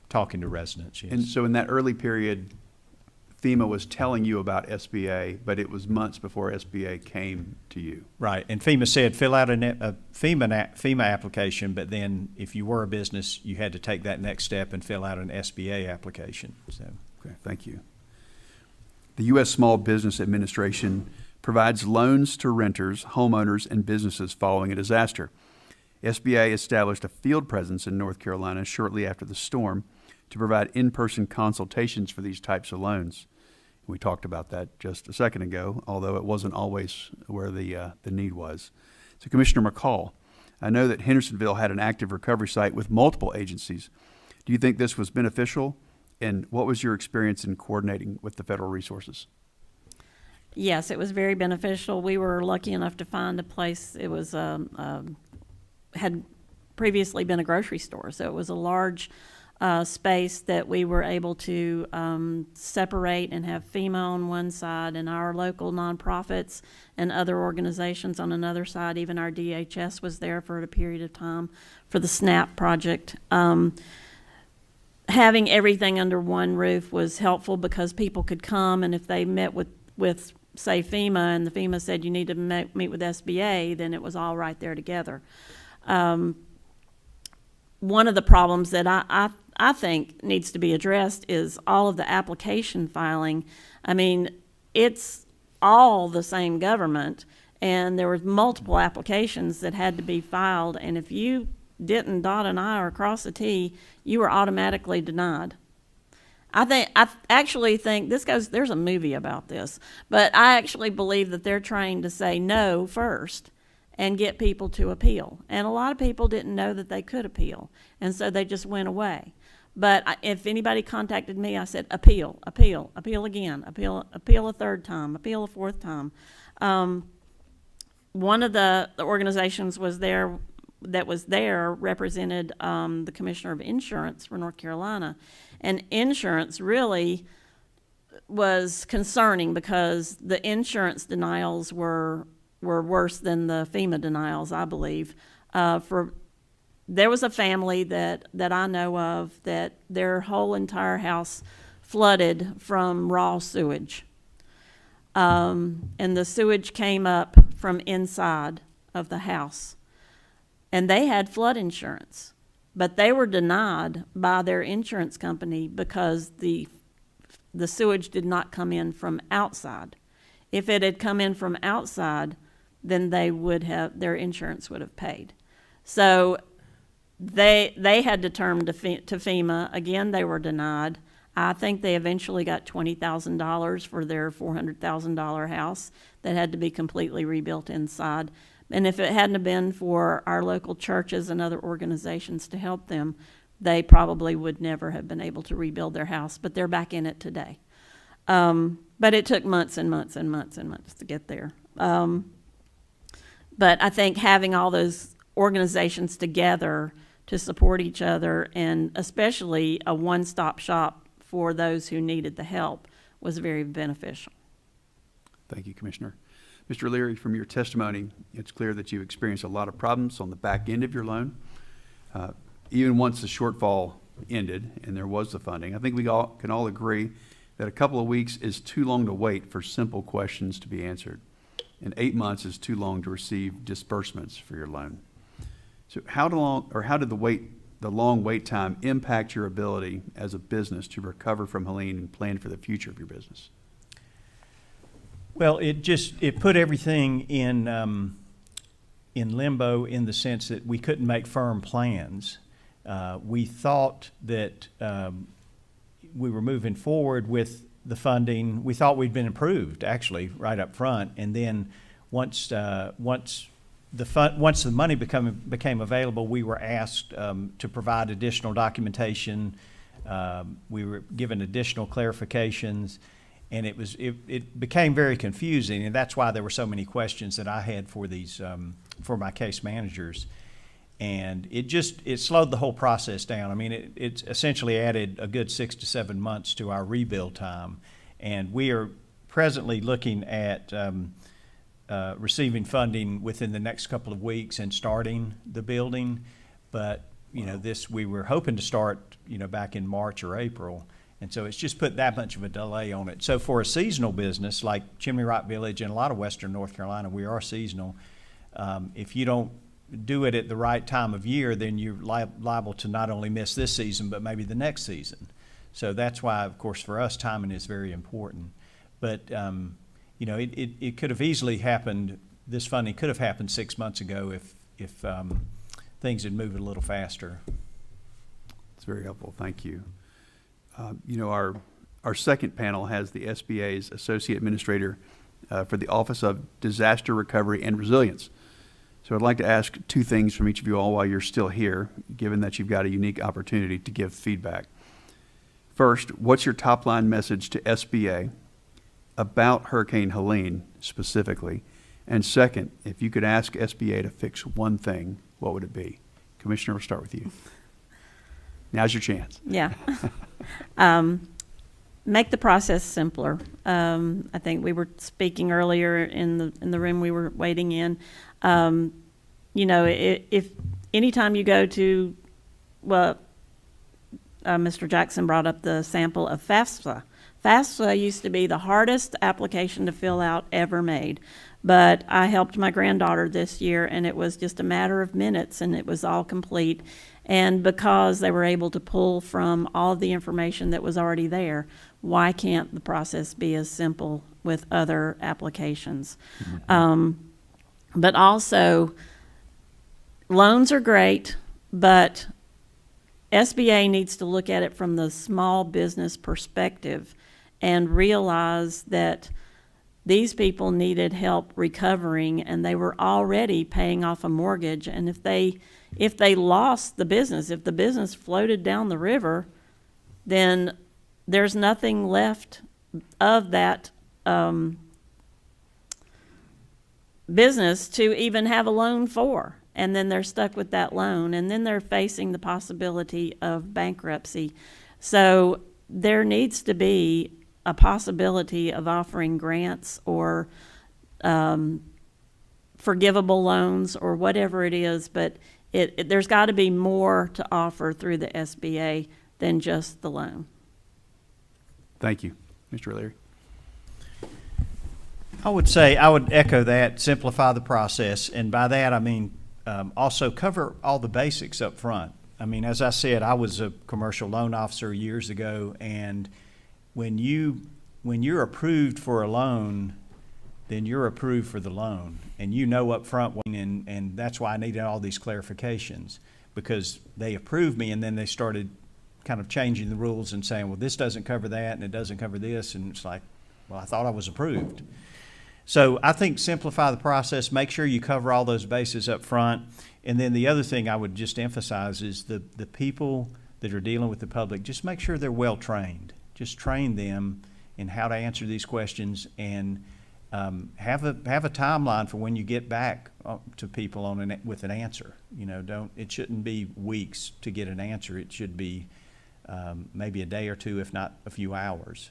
talking to residents, yes. And so in that early period, FEMA was telling you about SBA, but it was months before SBA came to you. Right, and FEMA said fill out a FEMA application, but then if you were a business, you had to take that next step and fill out an SBA application. So. Okay, thank you. The U.S. Small Business Administration provides loans to renters, homeowners, and businesses following a disaster. SBA established a field presence in North Carolina shortly after the storm to provide in-person consultations for these types of loans. We talked about that just a second ago, although it wasn't always where the need was. So, Commissioner McCall, I know that Hendersonville had an active recovery site with multiple agencies. Do you think this was beneficial, and what was your experience in coordinating with the federal resources? Yes, it was very beneficial. We were lucky enough to find a place. It was had previously been a grocery store, so it was a large space that we were able to separate and have FEMA on one side and our local nonprofits and other organizations on another side. Even our DHS was there for a period of time for the SNAP project. Having everything under one roof was helpful because people could come, and if they met with say FEMA and the FEMA said you need to meet with SBA, then it was all right there together. One of the problems that I think needs to be addressed is all of the application filing. I mean, it's all the same government, and there were multiple applications that had to be filed, and if you didn't dot an I or cross a T, you were automatically denied. I actually think there's a movie about this, but I actually believe that they're trying to say no first and get people to appeal. And a lot of people didn't know that they could appeal, and so they just went away. But if anybody contacted me, I said, appeal, appeal, appeal again, appeal a third time, appeal a fourth time. One of the organizations that was there represented the Commissioner of Insurance for North Carolina. And insurance really was concerning because the insurance denials were worse than the FEMA denials, I believe. There was a family that I know of that their whole entire house flooded from raw sewage. And the sewage came up from inside of the house. And they had flood insurance, but they were denied by their insurance company because the sewage did not come in from outside. If it had come in from outside, then their insurance would have paid. So they had to turn to FEMA. Again, they were denied. I think they eventually got $20,000 for their $400,000 house that had to be completely rebuilt inside. And if it hadn't been for our local churches and other organizations to help them, they probably would never have been able to rebuild their house, but they're back in it today. But it took months and months and months and months to get there. But I think having all those organizations together to support each other, and especially a one-stop shop for those who needed the help, was very beneficial. Thank you, Commissioner. Mr. Leary, from your testimony, it's clear that you've experienced a lot of problems on the back end of your loan. Even once the shortfall ended and there was the funding, I think we can all agree that a couple of weeks is too long to wait for simple questions to be answered, and 8 months is too long to receive disbursements for your loan. So how did the long wait time impact your ability as a business to recover from Helene and plan for the future of your business? Well, it put everything in limbo, in the sense that we couldn't make firm plans. We thought that we were moving forward with the funding. We thought we'd been approved, actually, right up front, and then once the money became available, we were asked to provide additional documentation. We were given additional clarifications. And it became very confusing, and that's why there were so many questions that I had for these for my case managers, and it slowed the whole process down. I mean, it essentially added a good 6 to 7 months to our rebuild time, and we are presently looking at receiving funding within the next couple of weeks and starting the building. But we were hoping to start back in March or April. And so it's just put that much of a delay on it. So for a seasonal business like Chimney Rock Village and a lot of Western North Carolina, we are seasonal. If you don't do it at the right time of year, then you're liable to not only miss this season, but maybe the next season. So that's why, of course, for us, timing is very important. But, it could have easily happened, this funding could have happened 6 months ago if things had moved a little faster. It's very helpful. Thank you. Our second panel has the SBA's Associate Administrator for the Office of Disaster Recovery and Resilience. So I'd like to ask two things from each of you all while you're still here, given that you've got a unique opportunity to give feedback. First, what's your top line message to SBA about Hurricane Helene specifically? And second, if you could ask SBA to fix one thing, what would it be? Commissioner, we'll start with you. Now's your chance. Yeah. Make the process simpler. I think we were speaking earlier in the room we were waiting in. If anytime you go to, Mr. Jackson brought up the sample of FAFSA. FAFSA used to be the hardest application to fill out ever made. But I helped my granddaughter this year, and it was just a matter of minutes, and it was all complete. And because they were able to pull from all of the information that was already there, why can't the process be as simple with other applications? Mm-hmm. But also, loans are great, but SBA needs to look at it from the small business perspective and realize that these people needed help recovering, and they were already paying off a mortgage. And if they lost the business, if the business floated down the river, then there's nothing left of that business to even have a loan for. And then they're stuck with that loan, and then they're facing the possibility of bankruptcy. So there needs to be a possibility of offering grants or forgivable loans or whatever it is, but there's got to be more to offer through the SBA than just the loan. Thank you. Mr. O'Leary. I would echo that, simplify the process, and by that I mean also cover all the basics up front. I mean, as I said, I was a commercial loan officer years ago, and when you're approved for a loan, then you're approved for the loan, and up front, and that's why I needed all these clarifications, because they approved me, and then they started kind of changing the rules and saying, well, this doesn't cover that, and it doesn't cover this, and it's like, well, I thought I was approved. So I think simplify the process, make sure you cover all those bases up front, and then the other thing I would just emphasize is the people that are dealing with the public, just make sure they're well trained. Just train them in how to answer these questions, and have a timeline for when you get back to people with an answer. You know, it shouldn't be weeks to get an answer. It should be maybe a day or two, if not a few hours.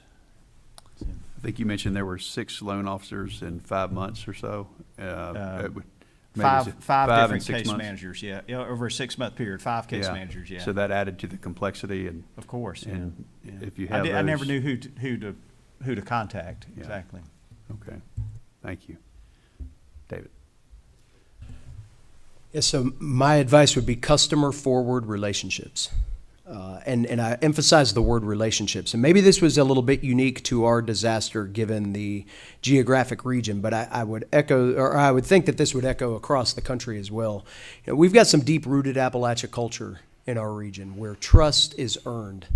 So, I think you mentioned there were 6 loan officers in 5 months or so. five and different 6 case months. managers, yeah, over a 6-month period, 5 case managers, yeah. So that added to the complexity, and Of course, yeah. and Yeah. if you have I never those- knew who to contact, Yeah. exactly. Okay, thank you. David? Yes, so my advice would be customer-forward relationships. And I emphasize the word relationships. And maybe this was a little bit unique to our disaster given the geographic region, but I would echo, or I would think that this would echo across the country as well. You know, we've got some deep-rooted Appalachia culture in our region where trust is earned.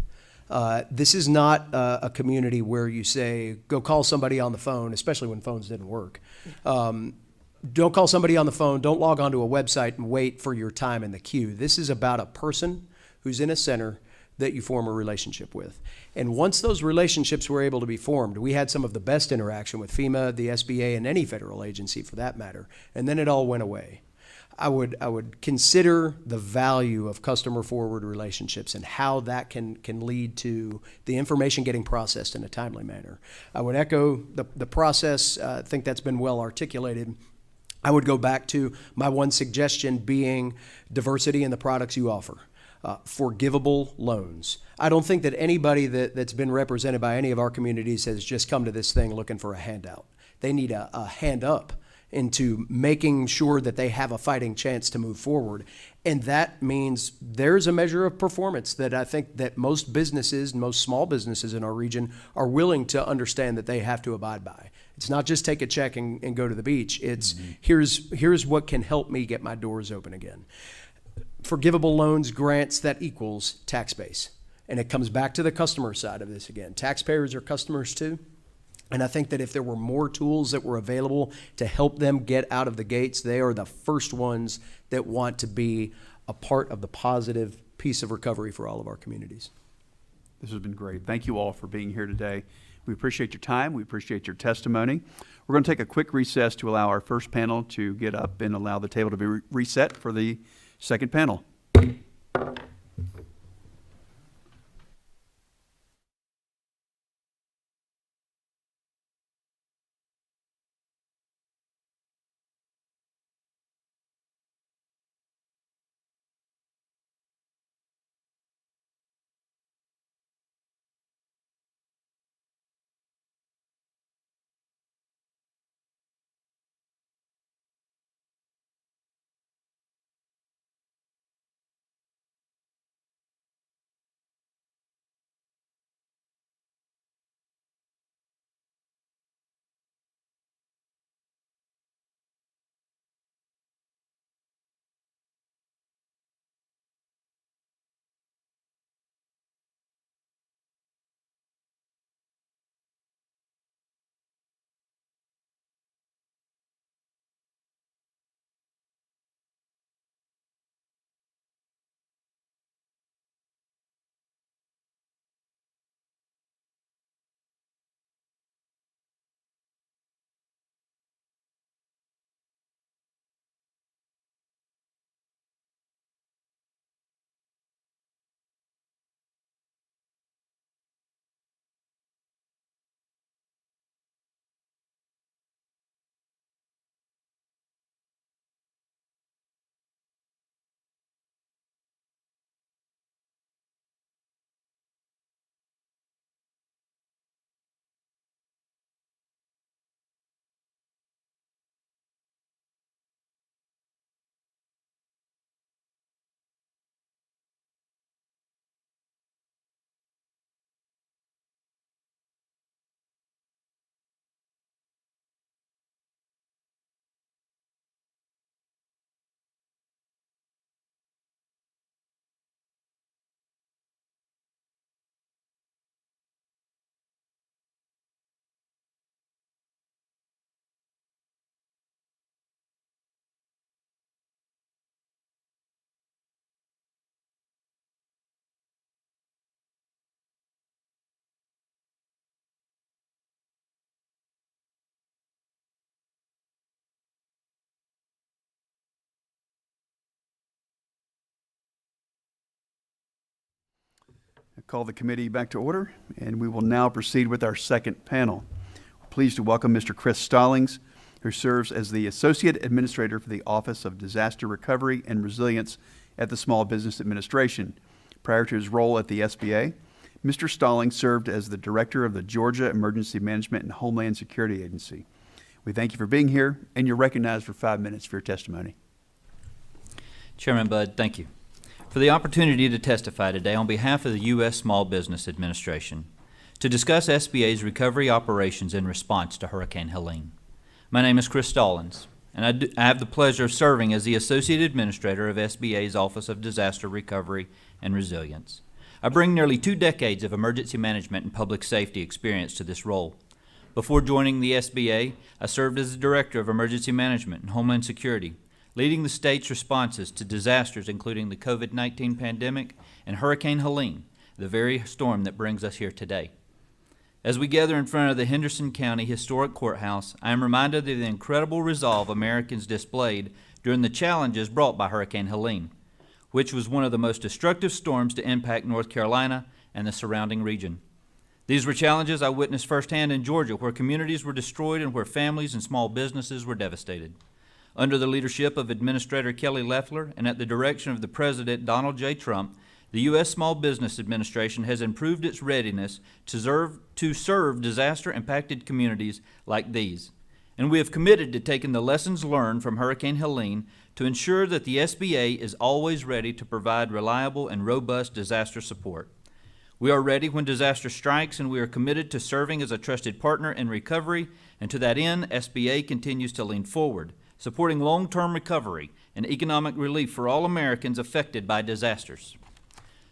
This is not a community where you say, go call somebody on the phone, especially when phones didn't work. Don't call somebody on the phone, don't log onto a website and wait for your time in the queue. This is about a person who's in a center that you form a relationship with. And once those relationships were able to be formed, we had some of the best interaction with FEMA, the SBA, and any federal agency for that matter, and then it all went away. I would consider the value of customer-forward relationships and how that can lead to the information getting processed in a timely manner. I would echo the process. I think that's been well articulated. I would go back to my one suggestion being diversity in the products you offer. Forgivable loans. I don't think that anybody that's been represented by any of our communities has just come to this thing looking for a handout. They need a hand up into making sure that they have a fighting chance to move forward. And that means there's a measure of performance that I think that most businesses, most small businesses in our region are willing to understand that they have to abide by. It's not just take a check and go to the beach. It's here's what can help me get my doors open again. Forgivable loans, grants, that equals tax base. And it comes back to the customer side of this again. Taxpayers are customers too. And I think that if there were more tools that were available to help them get out of the gates, they are the first ones that want to be a part of the positive piece of recovery for all of our communities. This has been great. Thank you all for being here today. We appreciate your time. We appreciate your testimony. We're going to take a quick recess to allow our first panel to get up and allow the table to be reset for the second panel. Call the committee back to order, and we will now proceed with our second panel. We're pleased to welcome Mr. Chris Stallings, who serves as the Associate Administrator for the Office of Disaster Recovery and Resilience at the Small Business Administration. Prior to his role at the SBA, Mr. Stallings served as the Director of the Georgia Emergency Management and Homeland Security Agency. We thank you for being here, and you're recognized for 5 minutes for your testimony. Chairman Budd, thank you for the opportunity to testify today on behalf of the U.S. Small Business Administration to discuss SBA's recovery operations in response to Hurricane Helene. My name is Chris Stallings, and I have the pleasure of serving as the Associate Administrator of SBA's Office of Disaster Recovery and Resilience. I bring nearly 2 decades of emergency management and public safety experience to this role. Before joining the SBA, I served as the Director of Emergency Management and Homeland Security, leading the state's responses to disasters including the COVID-19 pandemic and Hurricane Helene, the very storm that brings us here today. As we gather in front of the Henderson County Historic Courthouse, I am reminded of the incredible resolve Americans displayed during the challenges brought by Hurricane Helene, which was one of the most destructive storms to impact North Carolina and the surrounding region. These were challenges I witnessed firsthand in Georgia, where communities were destroyed and where families and small businesses were devastated. Under the leadership of Administrator Kelly Loeffler and at the direction of the President Donald J. Trump, the U.S. Small Business Administration has improved its readiness to serve disaster-impacted communities like these. And we have committed to taking the lessons learned from Hurricane Helene to ensure that the SBA is always ready to provide reliable and robust disaster support. We are ready when disaster strikes, and we are committed to serving as a trusted partner in recovery, and to that end, SBA continues to lean forward, supporting long-term recovery and economic relief for all Americans affected by disasters.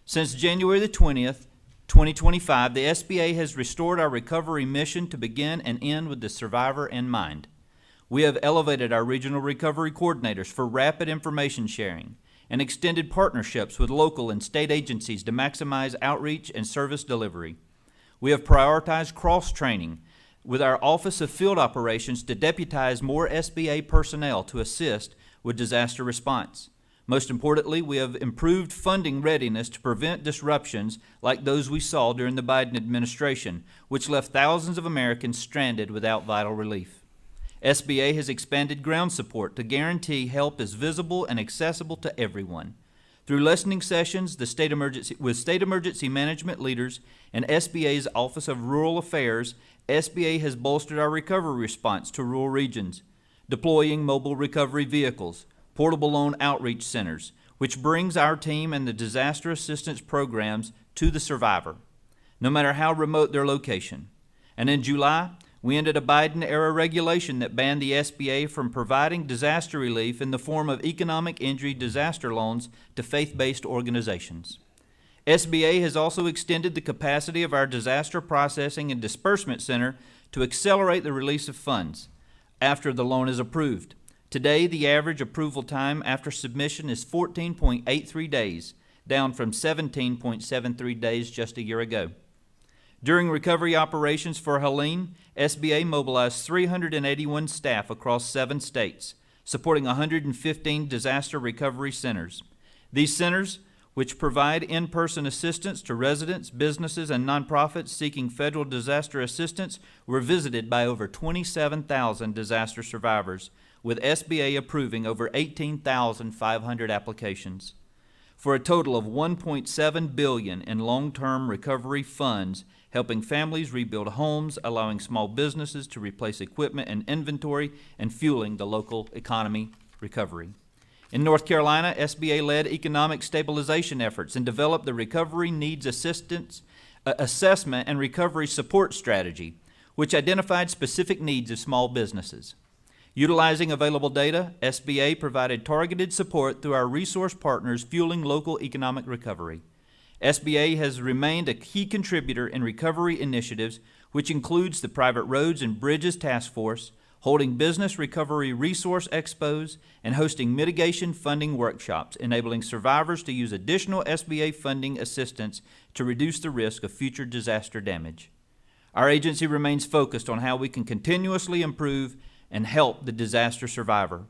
Since January the 20th, 2025, the SBA has restored our recovery mission to begin and end with the survivor in mind. We have elevated our regional recovery coordinators for rapid information sharing and extended partnerships with local and state agencies to maximize outreach and service delivery. We have prioritized cross-training with our Office of Field Operations to deputize more SBA personnel to assist with disaster response. Most importantly, we have improved funding readiness to prevent disruptions like those we saw during the Biden administration, which left thousands of Americans stranded without vital relief. SBA has expanded ground support to guarantee help is visible and accessible to everyone. Through listening sessions with state emergency management leaders and SBA's Office of Rural Affairs, SBA has bolstered our recovery response to rural regions, deploying mobile recovery vehicles, portable loan outreach centers, which brings our team and the disaster assistance programs to the survivor, no matter how remote their location. And in July, we ended a Biden-era regulation that banned the SBA from providing disaster relief in the form of economic injury disaster loans to faith-based organizations. SBA has also extended the capacity of our Disaster Processing and Disbursement Center to accelerate the release of funds after the loan is approved. Today, the average approval time after submission is 14.83 days, down from 17.73 days just a year ago. During recovery operations for Helene, SBA mobilized 381 staff across 7 states, supporting 115 disaster recovery centers. These centers, which provide in-person assistance to residents, businesses, and nonprofits seeking federal disaster assistance, were visited by over 27,000 disaster survivors, with SBA approving over 18,500 applications. For a total of $1.7 billion in long-term recovery funds, helping families rebuild homes, allowing small businesses to replace equipment and inventory, and fueling the local economy recovery. In North Carolina, SBA led economic stabilization efforts and developed the Recovery Needs Assistance Assessment and Recovery Support Strategy, which identified specific needs of small businesses. Utilizing available data, SBA provided targeted support through our resource partners fueling local economic recovery. SBA has remained a key contributor in recovery initiatives, which includes the Private Roads and Bridges Task Force, holding business recovery resource expos, and hosting mitigation funding workshops, enabling survivors to use additional SBA funding assistance to reduce the risk of future disaster damage. Our agency remains focused on how we can continuously improve and help the disaster survivor.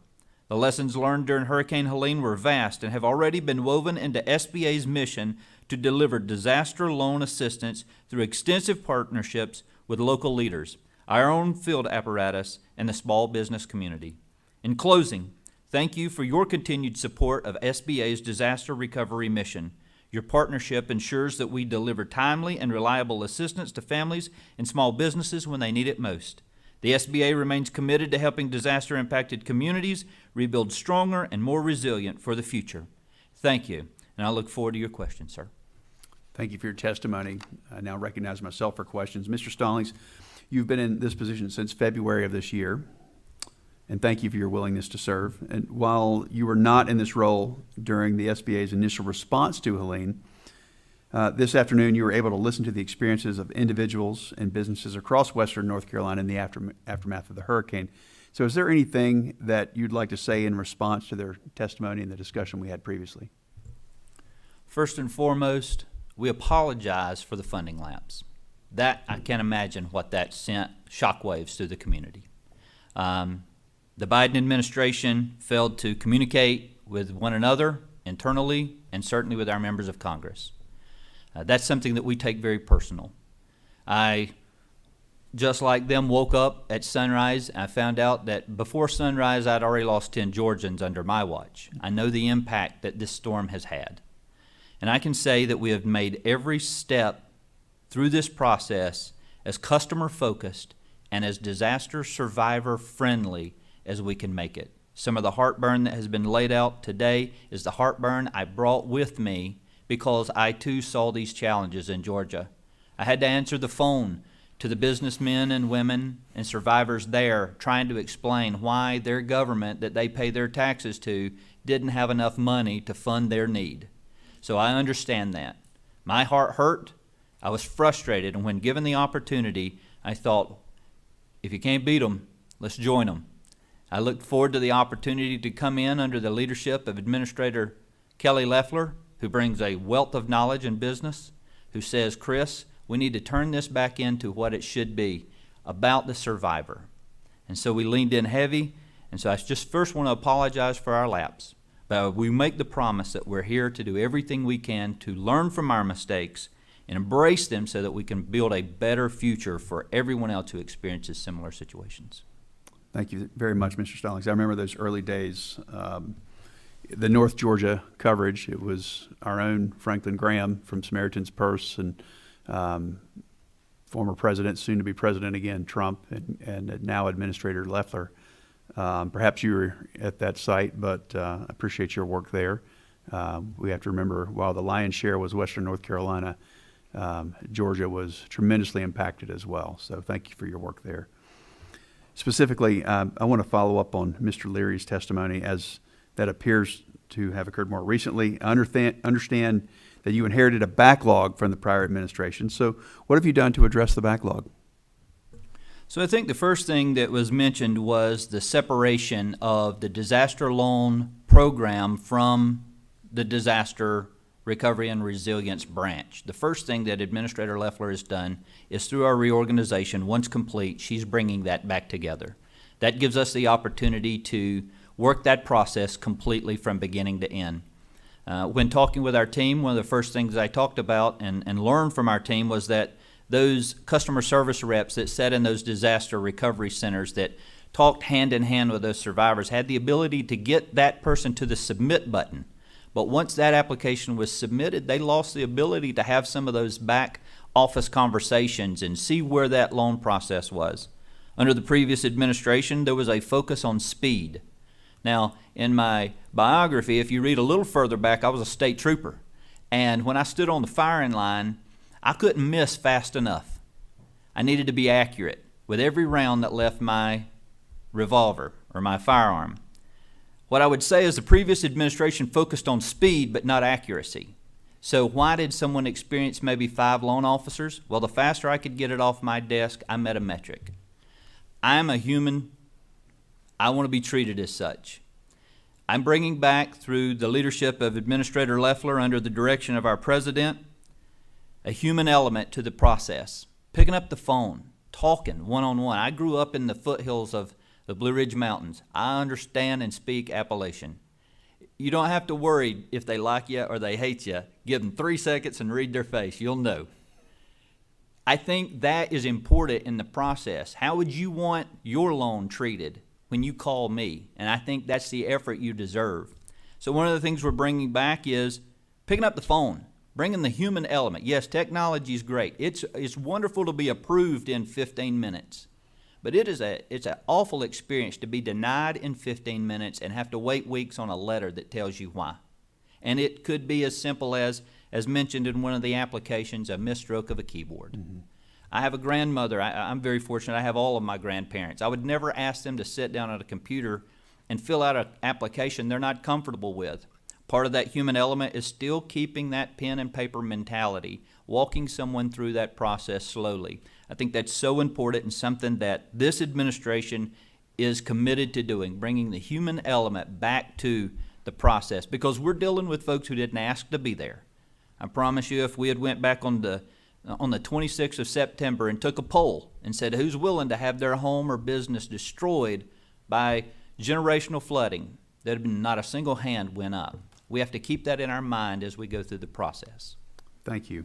The lessons learned during Hurricane Helene were vast and have already been woven into SBA's mission to deliver disaster loan assistance through extensive partnerships with local leaders, our own field apparatus, and the small business community. In closing, thank you for your continued support of SBA's disaster recovery mission. Your partnership ensures that we deliver timely and reliable assistance to families and small businesses when they need it most. The SBA remains committed to helping disaster-impacted communities rebuild stronger and more resilient for the future. Thank you, and I look forward to your questions, sir. Thank you for your testimony. I now recognize myself for questions. Mr. Stallings, you've been in this position since February of this year, and thank you for your willingness to serve. And while you were not in this role during the SBA's initial response to Helene, this afternoon you were able to listen to the experiences of individuals and businesses across Western North Carolina in the aftermath of the hurricane. So is there anything that you'd like to say in response to their testimony and the discussion we had previously? First and foremost, we apologize for the funding lapse. That, I can't imagine what that sent shockwaves through the community. The Biden administration failed to communicate with one another internally and certainly with our members of Congress. That's something that we take very personal. I, just like them, woke up at sunrise. I found out that before sunrise I'd already lost 10 Georgians under my watch. I know the impact that this storm has had. And I can say that we have made every step through this process as customer-focused and as disaster survivor-friendly as we can make it. Some of the heartburn that has been laid out today is the heartburn I brought with me because I too saw these challenges in Georgia. I had to answer the phone to the businessmen and women and survivors there trying to explain why their government that they pay their taxes to didn't have enough money to fund their need. So I understand that. My heart hurt. I was frustrated, and when given the opportunity, I thought, if you can't beat them, let's join them. I looked forward to the opportunity to come in under the leadership of Administrator Kelly Loeffler, who brings a wealth of knowledge in business, who says, Chris, we need to turn this back into what it should be, about the survivor. And so we leaned in heavy, and so I just first want to apologize for our lapse. But we make the promise that we're here to do everything we can to learn from our mistakes and embrace them so that we can build a better future for everyone else who experiences similar situations. Thank you very much, Mr. Stallings. I remember those early days. The North Georgia coverage, it was our own Franklin Graham from Samaritan's Purse and former president, soon to be president again, Trump, and now Administrator Loeffler. Perhaps you were at that site, but I appreciate your work there. We have to remember, while the lion's share was Western North Carolina, Georgia was tremendously impacted as well. So thank you for your work there. Specifically, I want to follow up on Mr. Leary's testimony, as that appears to have occurred more recently. I understand that you inherited a backlog from the prior administration. So what have you done to address the backlog? So I think the first thing that was mentioned was the separation of the disaster loan program from the disaster recovery and resilience branch. The first thing that Administrator Loeffler has done is, through our reorganization, once complete, she's bringing that back together. That gives us the opportunity to work that process completely from beginning to end. When talking with our team, one of the first things I talked about and learned from our team was that those customer service reps that sat in those disaster recovery centers that talked hand in hand with those survivors had the ability to get that person to the submit button. But once that application was submitted, they lost the ability to have some of those back office conversations and see where that loan process was. Under the previous administration, there was a focus on speed. Now, in my biography, if you read a little further back, I was a state trooper. And when I stood on the firing line, I couldn't miss fast enough. I needed to be accurate with every round that left my revolver or my firearm. What I would say is the previous administration focused on speed but not accuracy. So why did someone experience maybe 5 loan officers? Well, the faster I could get it off my desk, I met a metric. I'm a human. I want to be treated as such. I'm bringing back, through the leadership of Administrator Loeffler under the direction of our president, a human element to the process. Picking up the phone, talking one-on-one. I grew up in the foothills of the Blue Ridge Mountains. I understand and speak Appalachian. You don't have to worry if they like you or they hate you. Give them 3 seconds and read their face. You'll know. I think that is important in the process. How would you want your loan treated when you call me? And I think that's the effort you deserve. So one of the things we're bringing back is picking up the phone, bringing the human element. Yes, technology is great. It's wonderful to be approved in 15 minutes. But it's an awful experience to be denied in 15 minutes and have to wait weeks on a letter that tells you why. And it could be as simple as mentioned in one of the applications, a misstroke of a keyboard. Mm-hmm. I have a grandmother. I'm very fortunate. I have all of my grandparents. I would never ask them to sit down at a computer and fill out an application they're not comfortable with. Part of that human element is still keeping that pen and paper mentality, walking someone through that process slowly. I think that's so important and something that this administration is committed to doing, bringing the human element back to the process, because we're dealing with folks who didn't ask to be there. I promise you, if we had went back on the 26th of September and took a poll and said who's willing to have their home or business destroyed by generational flooding, there'd been not a single hand went up. We have to keep that in our mind as we go through the process. Thank you.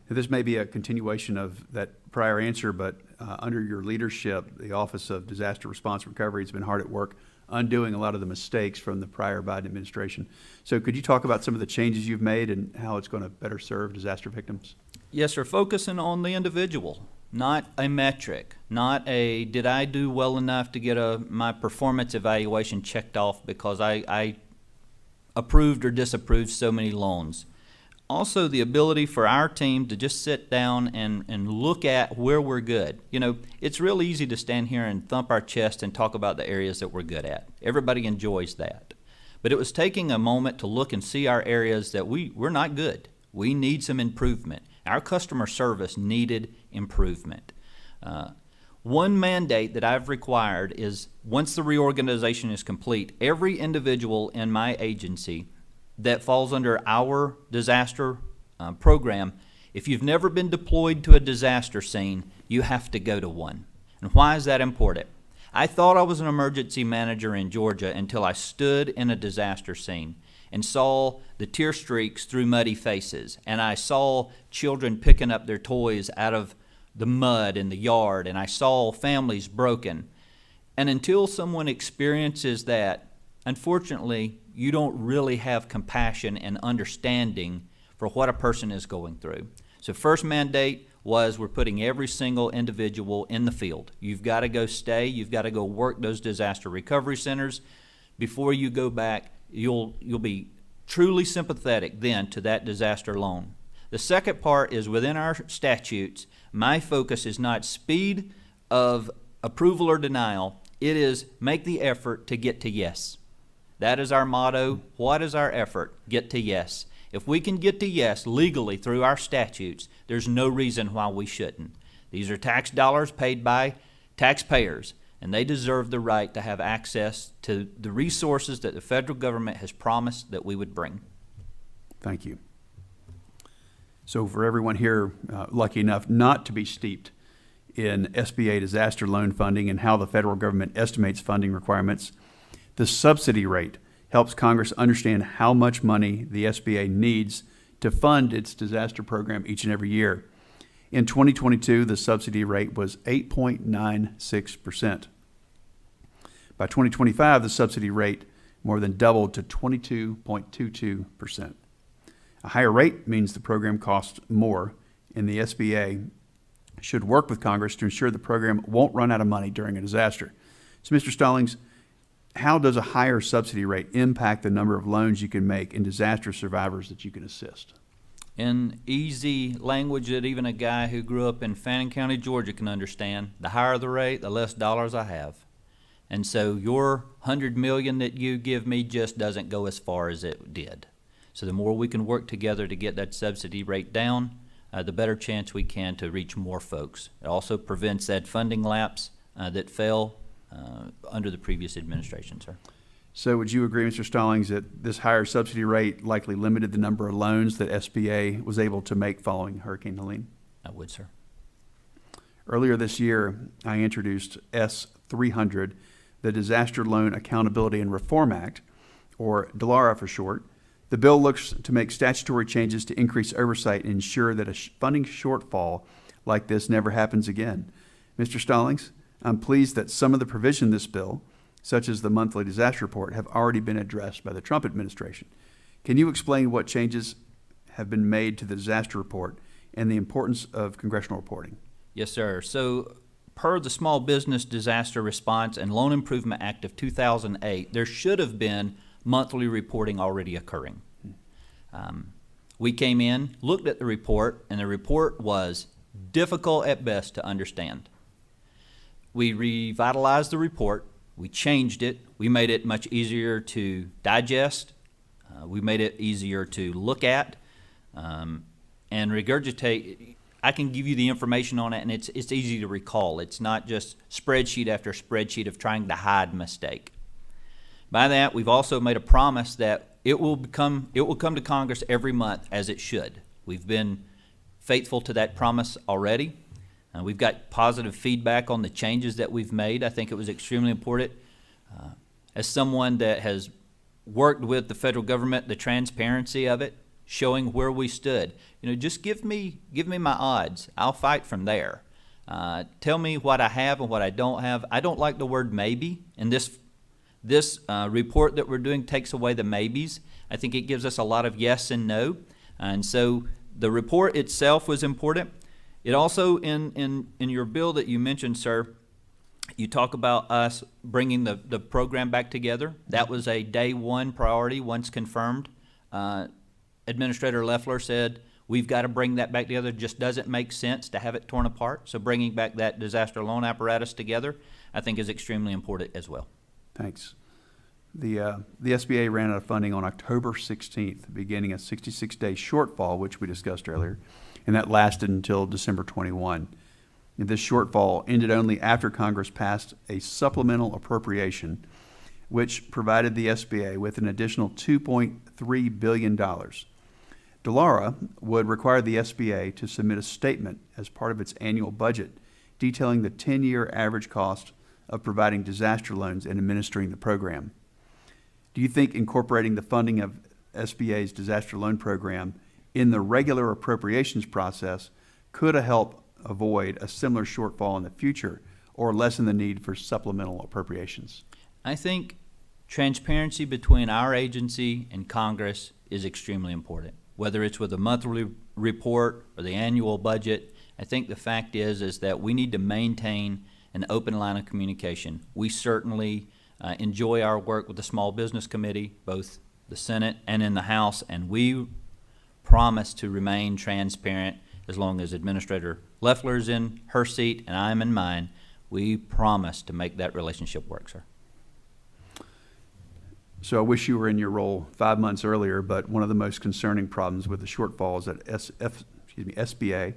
This may be a continuation of that prior answer, but under your leadership, the Office of Disaster Response and Recovery has been hard at work undoing a lot of the mistakes from the prior Biden administration. So could you talk about some of the changes you've made and how it's going to better serve disaster victims? Yes, sir. Focusing on the individual, not a metric, not a did I do well enough to get my performance evaluation checked off because I approved or disapproved so many loans. Also, the ability for our team to just sit down and look at where we're good. You know, it's real easy to stand here and thump our chest and talk about the areas that we're good at. Everybody enjoys that. But it was taking a moment to look and see our areas that we're not good. We need some improvement. Our customer service needed improvement. One mandate that I've required is once the reorganization is complete, every individual in my agency that falls under our disaster program, if you've never been deployed to a disaster scene, you have to go to one. And why is that important? I thought I was an emergency manager in Georgia until I stood in a disaster scene and saw the tear streaks through muddy faces, and I saw children picking up their toys out of the mud in the yard, and I saw families broken. And until someone experiences that, unfortunately, you don't really have compassion and understanding for what a person is going through. So first mandate was we're putting every single individual in the field. You've got to go stay. You've got to go work those disaster recovery centers. Before you go back, you'll be truly sympathetic then to that disaster loan. The second part is within our statutes, my focus is not speed of approval or denial. It is make the effort to get to yes. That is our motto. What is our effort? Get to yes. If we can get to yes legally through our statutes, there's no reason why we shouldn't. These are tax dollars paid by taxpayers, and they deserve the right to have access to the resources that the federal government has promised that we would bring. Thank you. So for everyone here lucky enough not to be steeped in SBA disaster loan funding and how the federal government estimates funding requirements, the subsidy rate helps Congress understand how much money the SBA needs to fund its disaster program each and every year. In 2022, the subsidy rate was 8.96%. By 2025, the subsidy rate more than doubled to 22.22%. A higher rate means the program costs more, and the SBA should work with Congress to ensure the program won't run out of money during a disaster. So, Mr. Stallings, how does a higher subsidy rate impact the number of loans you can make in disaster survivors that you can assist? In easy language that even a guy who grew up in Fannin County, Georgia can understand, the higher the rate, the less dollars I have. And so your $100 million that you give me just doesn't go as far as it did. So the more we can work together to get that subsidy rate down, the better chance we can to reach more folks. It also prevents that funding lapse that fell under the previous administration, sir. So would you agree, Mr. Stallings, that this higher subsidy rate likely limited the number of loans that SBA was able to make following Hurricane Helene? I would, sir. Earlier this year, I introduced S 300, the Disaster Loan Accountability and Reform Act, or DLARA for short. The bill looks to make statutory changes to increase oversight and ensure that a funding shortfall like this never happens again. Mr. Stallings, I'm pleased that some of the provisions in this bill, such as the monthly disaster report, have already been addressed by the Trump administration. Can you explain what changes have been made to the disaster report and the importance of congressional reporting? Yes, sir. So, per the Small Business Disaster Response and Loan Improvement Act of 2008, there should have been monthly reporting already occurring. We came in, looked at the report, and the report was difficult at best to understand. We revitalized the report, we changed it, we made it much easier to digest, we made it easier to look at and regurgitate. I can give you the information on it, and it's easy to recall. It's not just spreadsheet after spreadsheet of trying to hide mistake. By that, we've also made a promise that it will come to Congress every month as it should. We've been faithful to that promise already. We've got positive feedback on the changes that we've made. I think it was extremely important. As someone that has worked with the federal government, the transparency of it, showing where we stood. Just give me my odds. I'll fight from there. Tell me what I have and what I don't have. I don't like the word maybe, and this report that we're doing takes away the maybes. I think it gives us a lot of yes and no. And so the report itself was important. It also, in your bill that you mentioned, sir, you talk about us bringing the program back together. That was a day one priority once confirmed. Administrator Loeffler said, we've got to bring that back together. It just doesn't make sense to have it torn apart. So bringing back that disaster loan apparatus together, I think, is extremely important as well. Thanks. The SBA ran out of funding on October 16th, beginning a 66-day shortfall, which we discussed earlier, and that lasted until December 21. And this shortfall ended only after Congress passed a supplemental appropriation, which provided the SBA with an additional $2.3 billion. DLARA would require the SBA to submit a statement as part of its annual budget detailing the 10-year average cost of providing disaster loans and administering the program. Do you think incorporating the funding of SBA's disaster loan program in the regular appropriations process could help avoid a similar shortfall in the future or lessen the need for supplemental appropriations? I think transparency between our agency and Congress is extremely important. Whether it's with a monthly report or the annual budget, I think the fact is that we need to maintain an open line of communication. We certainly enjoy our work with the Small Business Committee, both the Senate and in the House, and we promise to remain transparent as long as Administrator Loeffler is in her seat and I'm in mine. We promise to make that relationship work, sir. So I wish you were in your role 5 months earlier, but one of the most concerning problems with the shortfall is that SBA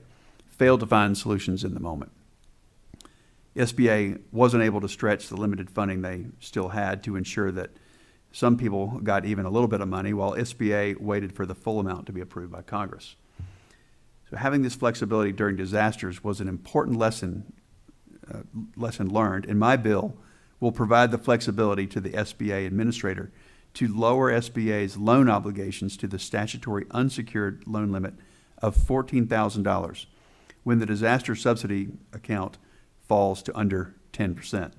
failed to find solutions in the moment. SBA wasn't able to stretch the limited funding they still had to ensure that some people got even a little bit of money, while SBA waited for the full amount to be approved by Congress. So having this flexibility during disasters was an important lesson learned, and my bill will provide the flexibility to the SBA administrator to lower SBA's loan obligations to the statutory unsecured loan limit of $14,000 when the disaster subsidy account falls to under 10%.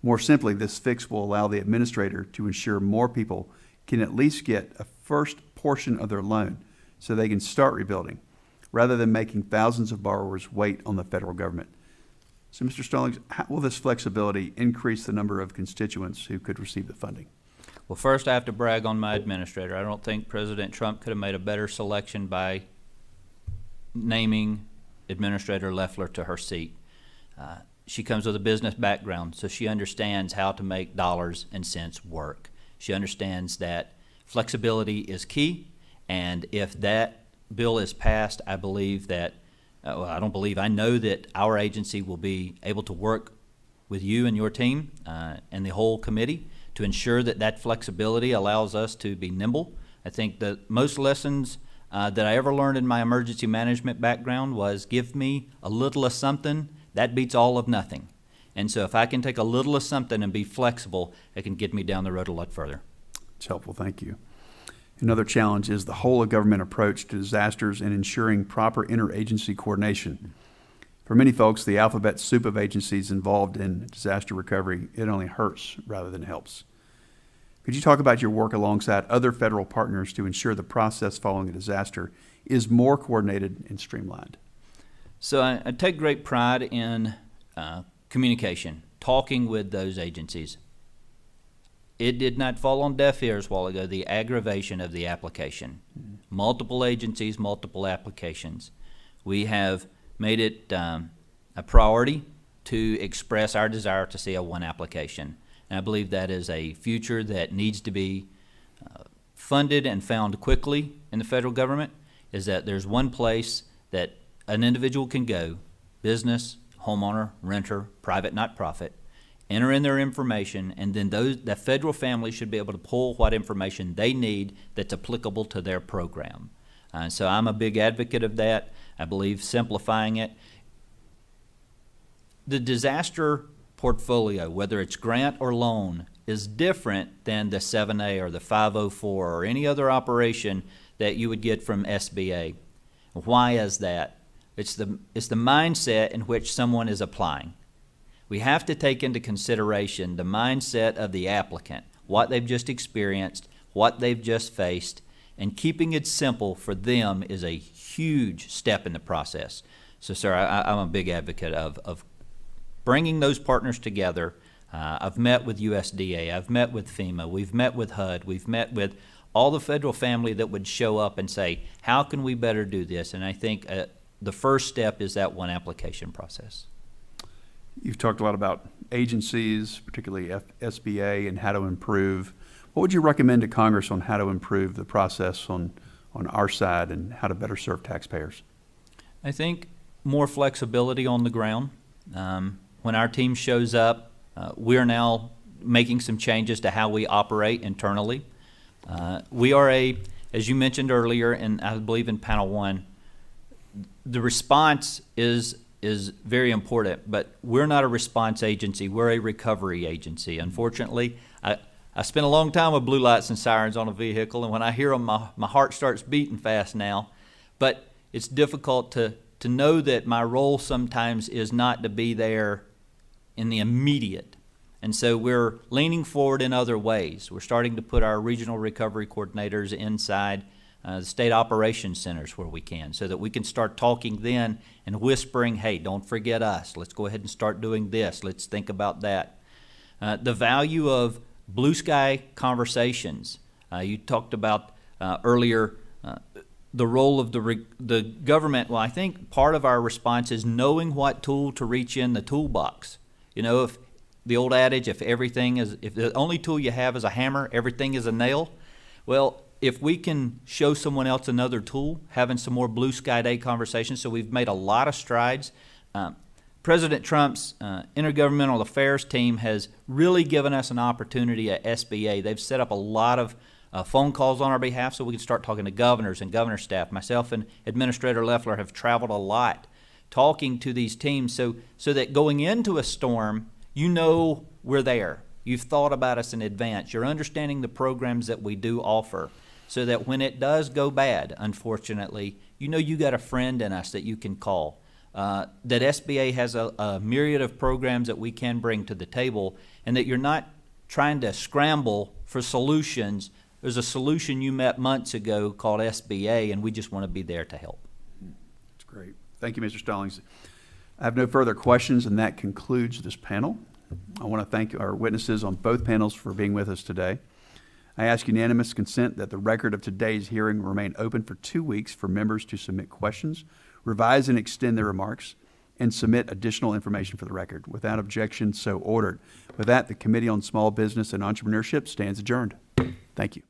More simply, this fix will allow the administrator to ensure more people can at least get a first portion of their loan so they can start rebuilding, rather than making thousands of borrowers wait on the federal government. So, Mr. Stallings, how will this flexibility increase the number of constituents who could receive the funding? Well, first I have to brag on my administrator. I don't think President Trump could have made a better selection by naming Administrator Loeffler to her seat. She comes with a business background, so she understands how to make dollars and cents work. She understands that flexibility is key, and if that bill is passed, I believe that, I know that our agency will be able to work with you and your team and the whole committee to ensure that that flexibility allows us to be nimble. I think that most lessons that I ever learned in my emergency management background was give me a little of something, that beats all of nothing. And so if I can take a little of something and be flexible, it can get me down the road a lot further. It's helpful, thank you. Another challenge is the whole of government approach to disasters and ensuring proper interagency coordination. For many folks, the alphabet soup of agencies involved in disaster recovery, it only hurts rather than helps. Could you talk about your work alongside other federal partners to ensure the process following a disaster is more coordinated and streamlined? So I take great pride in communication, talking with those agencies. It did not fall on deaf ears a while ago, the aggravation of the application. Multiple agencies, multiple applications. We have made it a priority to express our desire to see a one application. And I believe that is a future that needs to be funded and found quickly in the federal government, is that there's one place that an individual can go, business, homeowner, renter, private, not-profit, enter in their information, and then the federal family should be able to pull what information they need that's applicable to their program. So I'm a big advocate of that. I believe simplifying it. The disaster portfolio, whether it's grant or loan, is different than the 7A or the 504 or any other operation that you would get from SBA. Why is that? It's the mindset in which someone is applying. We have to take into consideration the mindset of the applicant, what they've just experienced, what they've just faced, and keeping it simple for them is a huge step in the process. So, sir, I'm a big advocate of bringing those partners together. I've met with USDA, I've met with FEMA, we've met with HUD, we've met with all the federal family that would show up and say, how can we better do this? And I think the first step is that one application process. You've talked a lot about agencies, particularly SBA, and how to improve. What would you recommend to Congress on how to improve the process on our side and how to better serve taxpayers? I think more flexibility on the ground. When our team shows up, we're now making some changes to how we operate internally. We are as you mentioned earlier, and I believe in panel one, the response is very important, but we're not a response agency, we're a recovery agency. Unfortunately, I spent a long time with blue lights and sirens on a vehicle, and when I hear them, my heart starts beating fast now. But it's difficult to know that my role sometimes is not to be there in the immediate. And so we're leaning forward in other ways. We're starting to put our regional recovery coordinators inside the state operations centers where we can, so that we can start talking then and whispering, hey, don't forget us. Let's go ahead and start doing this. Let's think about that. The value of blue sky conversations. You talked about earlier the role of the government. Well, I think part of our response is knowing what tool to reach in the toolbox. You know, if the old adage, if the only tool you have is a hammer, everything is a nail. Well, if we can show someone else another tool, having some more blue sky day conversations, so we've made a lot of strides. President Trump's intergovernmental affairs team has really given us an opportunity at SBA. They've set up a lot of phone calls on our behalf so we can start talking to governors and governor staff. Myself and Administrator Loeffler have traveled a lot talking to these teams so that going into a storm, you know we're there. You've thought about us in advance. You're understanding the programs that we do offer, so that when it does go bad, unfortunately, you know you got a friend in us that you can call. That SBA has a myriad of programs that we can bring to the table, and that you're not trying to scramble for solutions. There's a solution you met months ago called SBA, and we just want to be there to help. That's great. Thank you, Mr. Stallings. I have no further questions, and that concludes this panel. I want to thank our witnesses on both panels for being with us today. I ask unanimous consent that the record of today's hearing remain open for 2 weeks for members to submit questions, revise and extend their remarks, and submit additional information for the record. Without objection, so ordered. With that, the Committee on Small Business and Entrepreneurship stands adjourned. Thank you.